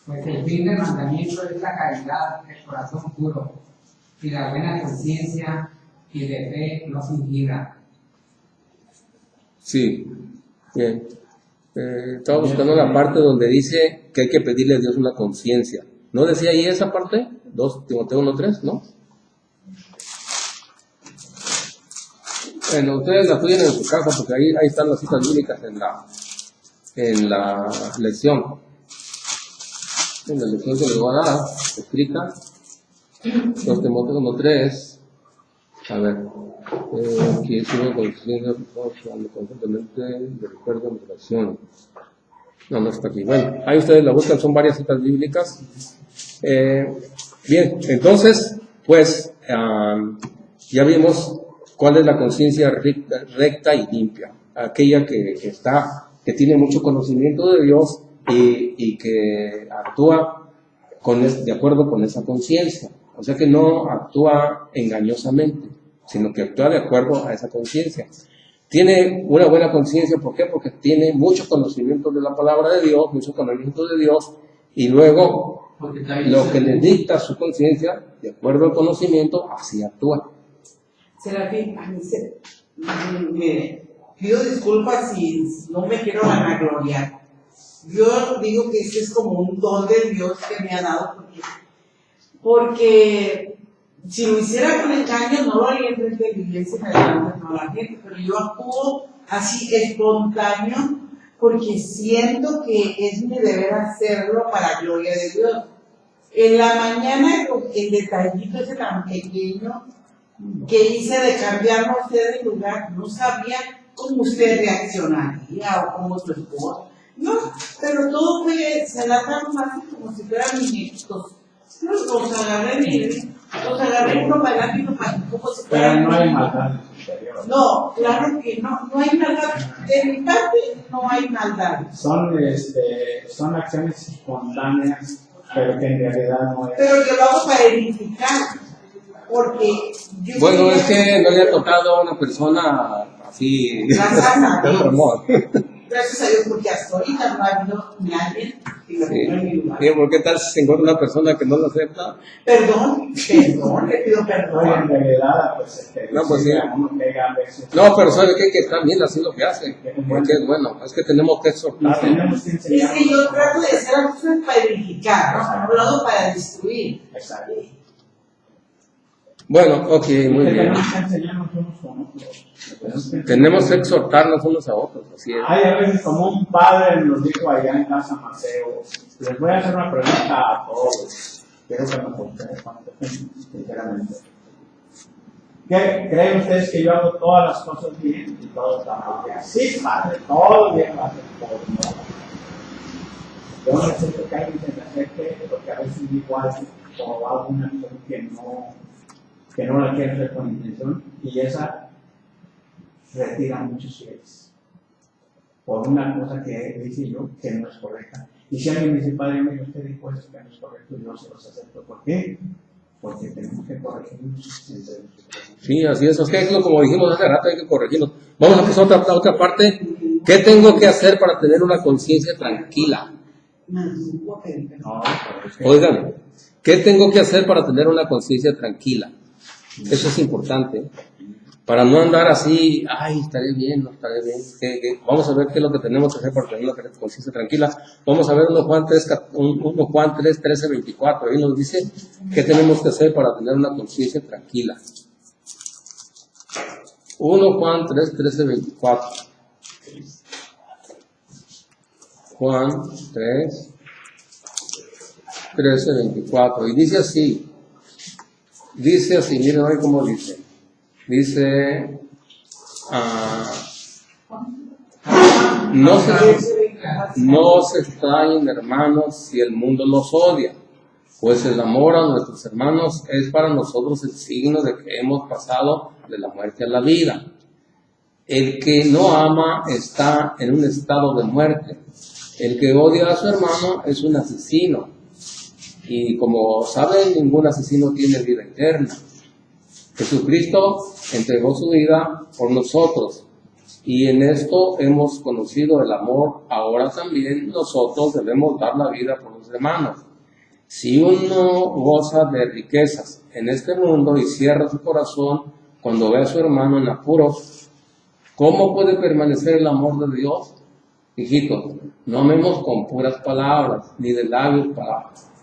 Pues el fin del mandamiento es la caridad, el corazón puro, y la buena conciencia y de fe no fingida. Sí, bien. Estaba buscando la parte donde dice que hay que pedirle a Dios una conciencia. ¿No decía ahí esa parte? 2 Timoteo 1:3, ¿no? Bueno, ustedes la estudian en su casa porque ahí están las citas bíblicas en la lección. En la lección que les voy a dar, escrita. 2 Timoteo 1:3. A ver. Aquí es una conciencia constantemente de recuerdo en relación. No, no está aquí. Bueno, ahí ustedes la buscan, son varias citas bíblicas. Bien, entonces, pues, ya vimos cuál es la conciencia recta y limpia. Aquella que tiene mucho conocimiento de Dios y que actúa de acuerdo con esa conciencia. O sea que no actúa engañosamente, sino que actúa de acuerdo a esa conciencia. Tiene una buena conciencia, ¿por qué? Porque tiene mucho conocimiento de la palabra de Dios, mucho conocimiento de Dios, y luego lo que le dicta su conciencia, de acuerdo al conocimiento, así actúa. Serafín, mire, pido disculpas si no me quiero vanagloriar. Yo digo que ese es como un don de Dios que me ha dado, porque si lo hiciera con engaño no lo haría frente de la iglesia y me delante de la gente, pero yo actúo así espontáneo porque siento que es mi deber hacerlo para gloria de Dios. En la mañana el detallito ese tan pequeño que hice de cambiarme a usted de lugar, no sabía cómo usted reaccionaría o cómo su esposa. No, pero todo se da tan fácil como si fueran muñequitos. Los agarré uno para adelante y uno para atrás, como si fueran. Pero no hay maldad en su interior. No, claro que no hay maldad. De mi parte no hay maldad. Son acciones espontáneas, pero que en realidad no es. Pero yo lo hago para edificar. Porque yo Bueno, es que no le ha tocado a una persona así. Gracias a Dios. Amor. Gracias a Dios, porque hasta ahorita no ha habido nadie que lo ponga en mi lugar. ¿Por qué tal si se encuentra una persona que no lo acepta? Perdón, le pido No, en perdón. realidad, pues, No, pues sí. uno pega a veces. No, pero ¿sabe qué? Que está bien así lo que hace. Porque es bueno, es que tenemos que Nos exhortarlo. tenemos que Es enseñar. que yo trato de hacer acciones para edificar, no lo hago para destruir. Exacto. Bueno, ok, muy bien. Tenemos que enseñarnos unos con otros. Tenemos que exhortarnos unos a otros, así es. Hay a veces como un padre nos dijo allá en Casa Maceo, les voy a hacer una pregunta a todos, quiero que me contesten sinceramente. ¿Creen ustedes que yo hago todas las cosas bien y todo está mal? Sí, padre, todo bien, padre, todo bien. Yo necesito que alguien se me acerque, porque a veces digo algo o hago una acción que no la quiero hacer con intención, y esa retira muchos fieles por una cosa que dice yo que no es correcta. Y si alguien me dice, padre, mire, usted dijo eso que no es correcto, yo se los acepto. ¿Por qué? Porque tenemos que corregirnos. Sí, así es. Es que como dijimos hace rato, hay que corregirnos. Vamos a pasar a otra parte. ¿Qué tengo que hacer para tener una conciencia tranquila? Oigan, ¿qué tengo que hacer para tener una conciencia tranquila? Eso es importante. Para no andar así, ay, estaré bien, no estaré bien. Vamos a ver qué es lo que tenemos que hacer para tener una conciencia tranquila. Vamos a ver 1 Juan 3, 13, 24. Ahí nos dice qué tenemos que hacer para tener una conciencia tranquila. 1 Juan 3, 13, 24. Juan 3, 13, 24. Y dice así, miren ahí cómo dice. Dice, no se extrañen, hermanos, si el mundo los odia, pues el amor a nuestros hermanos es para nosotros el signo de que hemos pasado de la muerte a la vida. El que no ama está en un estado de muerte. El que odia a su hermano es un asesino. Y como saben, ningún asesino tiene vida eterna. Jesucristo entregó su vida por nosotros, y en esto hemos conocido el amor. Ahora también nosotros debemos dar la vida por los hermanos. Si uno goza de riquezas en este mundo y cierra su corazón cuando ve a su hermano en apuros, ¿cómo puede permanecer el amor de Dios? Hijitos, no amemos con puras palabras, ni de labios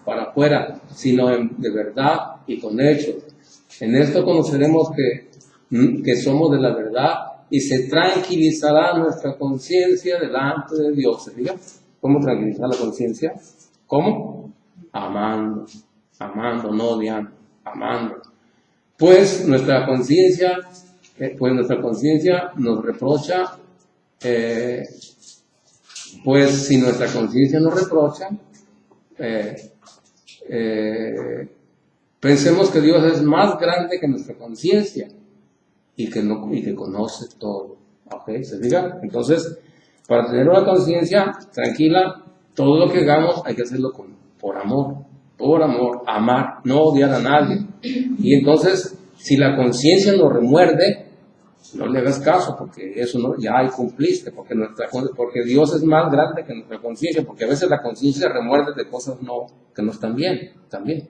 para afuera, sino de verdad y con hechos. En esto conoceremos que somos de la verdad, y se tranquilizará nuestra conciencia delante de Dios. ¿Se fija? ¿Cómo tranquilizar la conciencia? ¿Cómo? Amando, no odiando, amando. Pues nuestra conciencia nos reprocha pues si nuestra conciencia nos reprocha, pensemos que Dios es más grande que nuestra conciencia y que conoce todo. ¿Ok? ¿Se fija? Entonces, para tener una conciencia tranquila, todo lo que hagamos hay que hacerlo por amor, amar, no odiar a nadie. Y entonces, si la conciencia nos remuerde, no le hagas caso, porque eso no, ya cumpliste, porque Dios es más grande que nuestra conciencia, porque a veces la conciencia remuerde de cosas que no están bien, también.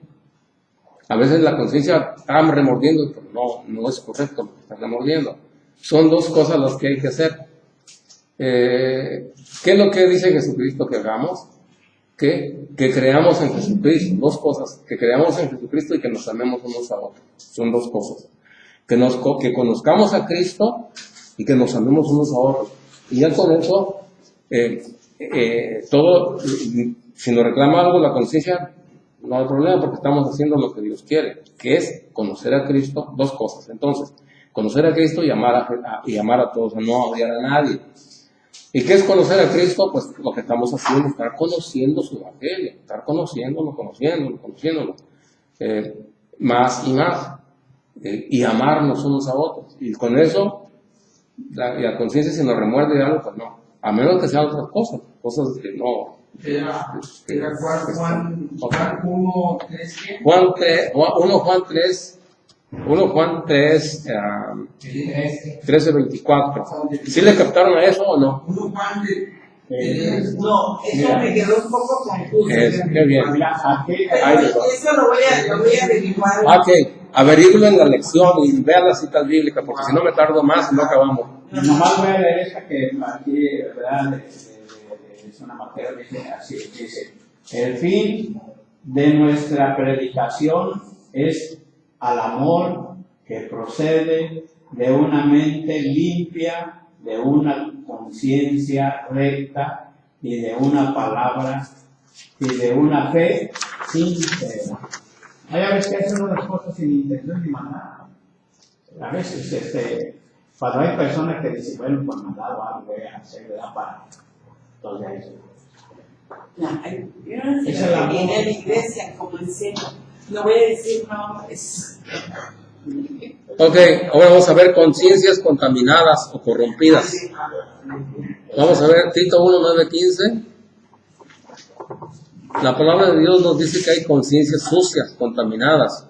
A veces la conciencia está remordiendo, pero no es correcto lo que está remordiendo. Son dos cosas las que hay que hacer. ¿Qué es lo que dice Jesucristo que hagamos? Que creamos en Jesucristo, dos cosas, que creamos en Jesucristo y que nos amemos unos a otros, son dos cosas. Que conozcamos a Cristo y que nos amemos unos a otros. Y ya con eso, todo, si nos reclama algo la conciencia, no hay problema porque estamos haciendo lo que Dios quiere, que es conocer a Cristo, dos cosas. Entonces, conocer a Cristo y amar a todos, no odiar a nadie. ¿Y qué es conocer a Cristo? Pues lo que estamos haciendo, estar conociendo su evangelio, estar conociéndolo, más y más. Y amarnos unos a otros. Y con eso, la conciencia, si nos remuerde de algo, pues no. A menos que sean otras cosas que no. Era Juan 1, 3, Juan 3, 13, 24. ¿Sí le captaron a eso o no? 1 Juan no, eso me quedó un poco confuso. Qué bien. Eso lo voy a averiguar. Ok, averíguelo en la lección y vea las citas bíblicas, porque si no me tardo más y no acabamos. Nomás voy a leer esta que aquí, ¿verdad? Es una materia, dice así, dice, el fin de nuestra predicación es al amor que procede de una mente limpia, de una conciencia recta y de una palabra y de una fe sincera. Hay a veces que hacen unas cosas sin intención ni maldad. A veces, cuando hay personas que dicen, bueno, pues maldad o algo voy a hacer, ¿verdad? Para entonces eso. Yo no sé lo que viene a la iglesia, como diciendo, no voy a decir nombres. Ok, ahora vamos a ver conciencias contaminadas o corrompidas. Vamos a ver Tito 1, 9, 15. La palabra de Dios nos dice que hay conciencias sucias, contaminadas.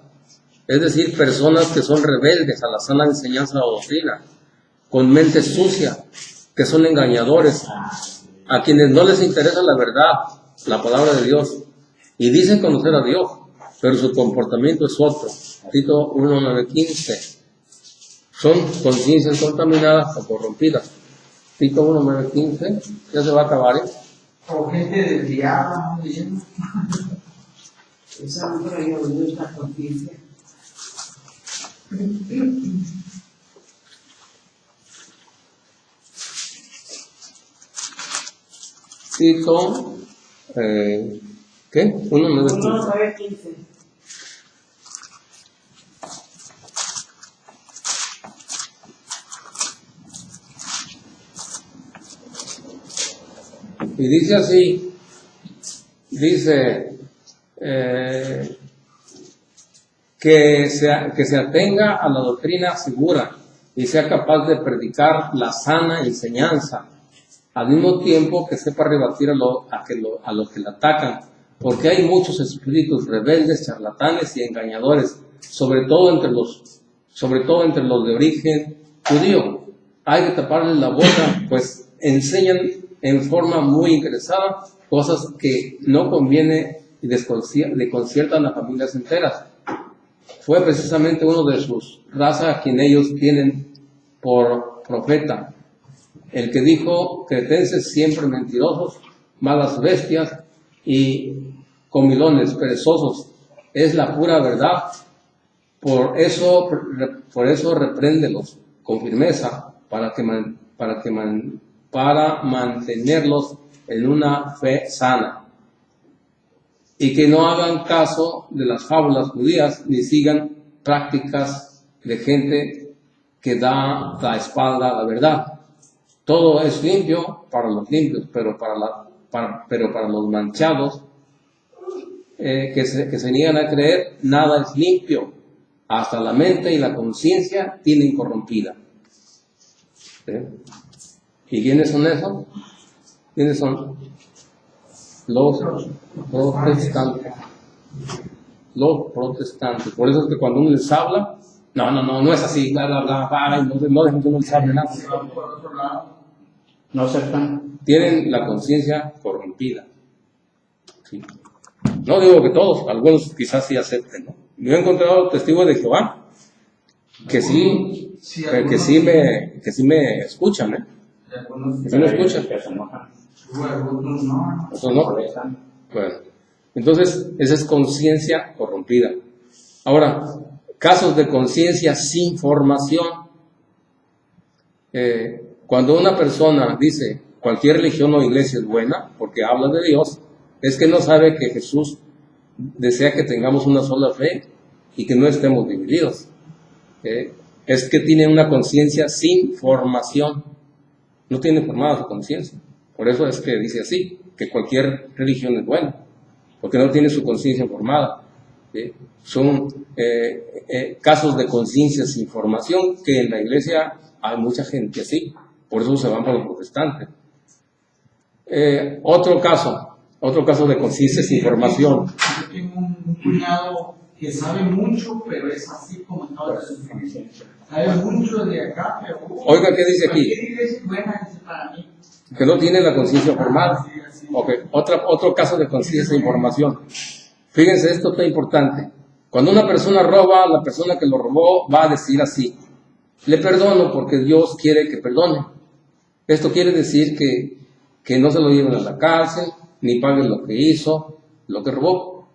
Es decir, personas que son rebeldes a la sana enseñanza o doctrina, con mente sucia, que son engañadores, a quienes no les interesa la verdad, la palabra de Dios, y dicen conocer a Dios, pero su comportamiento es otro. Tito 1, 9, 15. Son conciencias contaminadas o corrompidas. Tito 1, 9, 15. Ya se va a acabar, ¿eh? o gente desviada, ¿no? Diciendo. Esa no creo yo, esta conciencia. Tito, ¿qué? 1, 9, 15. 1, 9, 15. Y dice así, que se atenga a la doctrina segura y sea capaz de predicar la sana enseñanza, al mismo tiempo que sepa rebatir a los que la atacan, porque hay muchos espíritus rebeldes, charlatanes y engañadores, sobre todo entre los de origen judío. Hay que taparles la boca, pues enseñan en forma muy interesada cosas que no conviene y desconciertan a familias enteras. Fue precisamente uno de sus razas a quien ellos tienen por profeta, el que dijo: cretenses siempre mentirosos, malas bestias y comilones, perezosos, es la pura verdad. Por eso repréndelos con firmeza para mantenerlos en una fe sana, y que no hagan caso de las fábulas judías ni sigan prácticas de gente que da la espalda a la verdad. todo es limpio para los limpios, pero para los manchados, que se niegan a creer, nada es limpio. Hasta la mente y la conciencia tienen corrompida. ¿Y quiénes son esos? ¿Quiénes son? Los protestantes. Los protestantes. Por eso es que cuando uno les habla, no es así, bla, bla, bla, bla, no dejen que uno les hable nada. No aceptan. Tienen la conciencia corrompida. Sí. No digo que todos, algunos quizás sí acepten, ¿no? Yo he encontrado testigos de Jehová que sí me escuchan, ¿eh? Que sí me escuchan. Otros no. Bueno, entonces esa es conciencia corrompida. Ahora, casos de conciencia sin formación. Cuando una persona dice cualquier religión o iglesia es buena porque habla de Dios, es que no sabe que Jesús desea que tengamos una sola fe y que no estemos divididos. Es que tiene una conciencia sin formación, no tiene formada su conciencia. Por eso es que dice así, que cualquier religión es buena, porque no tiene su conciencia formada. Son casos de conciencia sin formación que en la iglesia hay mucha gente así, por eso se van por los protestantes. Otro caso de conciencia sin formación. Yo tengo un cuñado que sabe mucho, pero es así como toda su conciencia. Sabe mucho de acá, pero... Oiga, ¿qué dice aquí? Es buena, dice para mí. Que no tiene la conciencia formada. Okay. Otro caso de conciencia sin formación. Fíjense, esto está importante. Cuando una persona roba, la persona que lo robó va a decir así: le perdono porque Dios quiere que perdone. Esto quiere decir que no se lo lleven a la cárcel, ni paguen lo que hizo, lo que robó.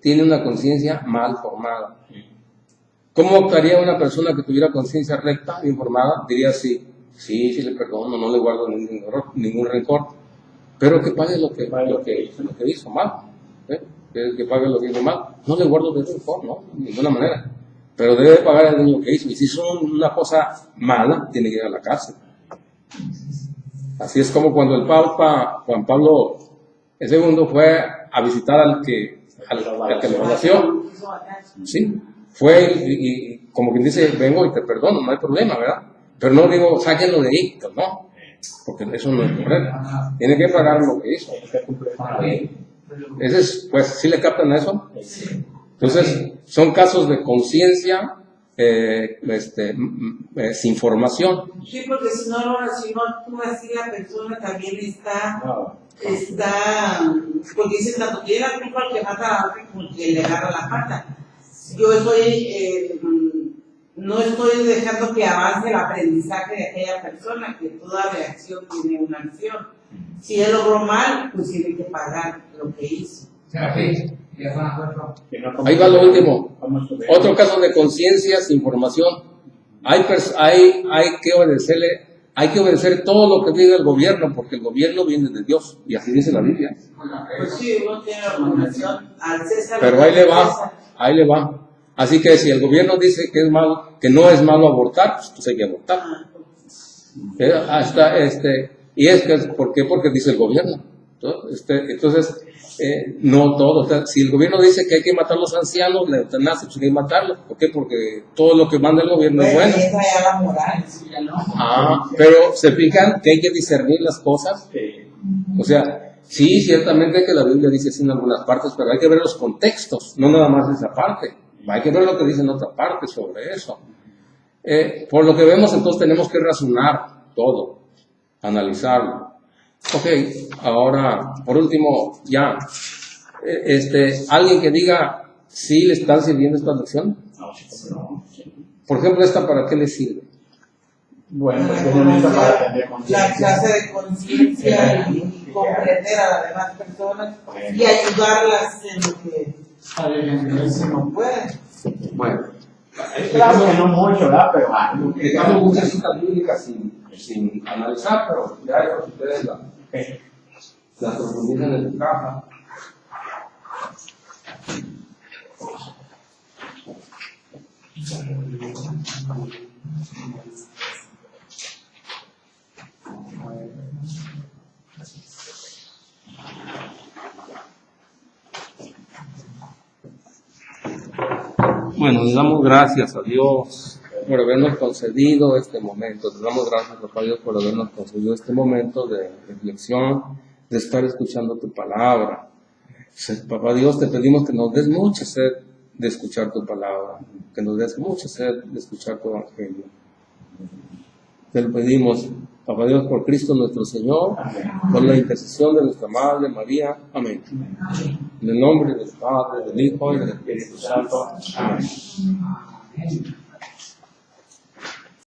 Tiene una conciencia mal formada. ¿Cómo actuaría una persona que tuviera conciencia recta, informada? Diría así: sí le perdono, no le guardo ningún rencor, pero que pague lo que hizo mal. Que pague lo que hizo mal. No le guardo de rencor, no, de ninguna manera. Pero debe pagar el daño que hizo. Y si hizo una cosa mala, tiene que ir a la cárcel. Así es como cuando el Papa Juan Pablo II fue a visitar al que lo nació. Sí, fue y como quien dice, vengo y te perdono, no hay problema, ¿verdad? Pero no digo, sáquenlo de ahí, pues no, porque eso no es correcto. Tiene que pagar lo que hizo. Ese es, pues, ¿sí le captan eso? Entonces, son casos de conciencia sin formación. Sí, porque si no actúa así, la persona también está, porque dicen, tanto tiene la culpa el que mata a alguien como el que le agarra la pata. Yo no estoy dejando que avance el aprendizaje de aquella persona, que toda reacción tiene una acción. Si él logró mal, pues tiene que pagar lo que hizo. Ahí va lo último. Otro caso de conciencia sin formación. Hay que obedecer todo lo que diga el gobierno, porque el gobierno viene de Dios, y así dice la Biblia. Pues sí, uno tiene la obligación al César. Pero ahí le va. Así que si el gobierno dice que es malo, que no es malo abortar, pues hay que abortar. Y es que, ¿por qué? Porque dice el gobierno. Entonces, no todo. Si el gobierno dice que hay que matar a los ancianos, la eutanasia, pues hay que matarlos. ¿Por qué? Porque todo lo que manda el gobierno es bueno. La moral, pero se fijan que hay que discernir las cosas. O sea, sí, ciertamente que la Biblia dice así en algunas partes, pero hay que ver los contextos, no nada más esa parte. Hay que ver lo que dice en otra parte sobre eso. Por lo que vemos, entonces tenemos que razonar todo, analizarlo. Ok, ahora, por último, ya, alguien que diga, ¿sí le están sirviendo esta lección? Por ejemplo, ¿esta para qué le sirve? Bueno, pues es bonito para atender la clase de conciencia y comprender a las demás personas y ayudarlas en lo que no puede. Bueno, claro que no mucho, ¿verdad? Pero dejamos muchas citas bíblicas sin analizar, pero ya ustedes la profundizan en su caja. Bueno, le damos gracias a Dios por habernos concedido este momento. Le damos gracias, papá Dios, por habernos concedido este momento de reflexión, de estar escuchando tu palabra. Papá Dios, te pedimos que nos des mucha sed de escuchar tu palabra, que nos des mucha sed de escuchar tu evangelio. Te lo pedimos, papá Dios, por Cristo nuestro Señor, por la intercesión de nuestra Madre María. Amén. En el nombre del Padre, del Hijo y del Espíritu Santo. Amén.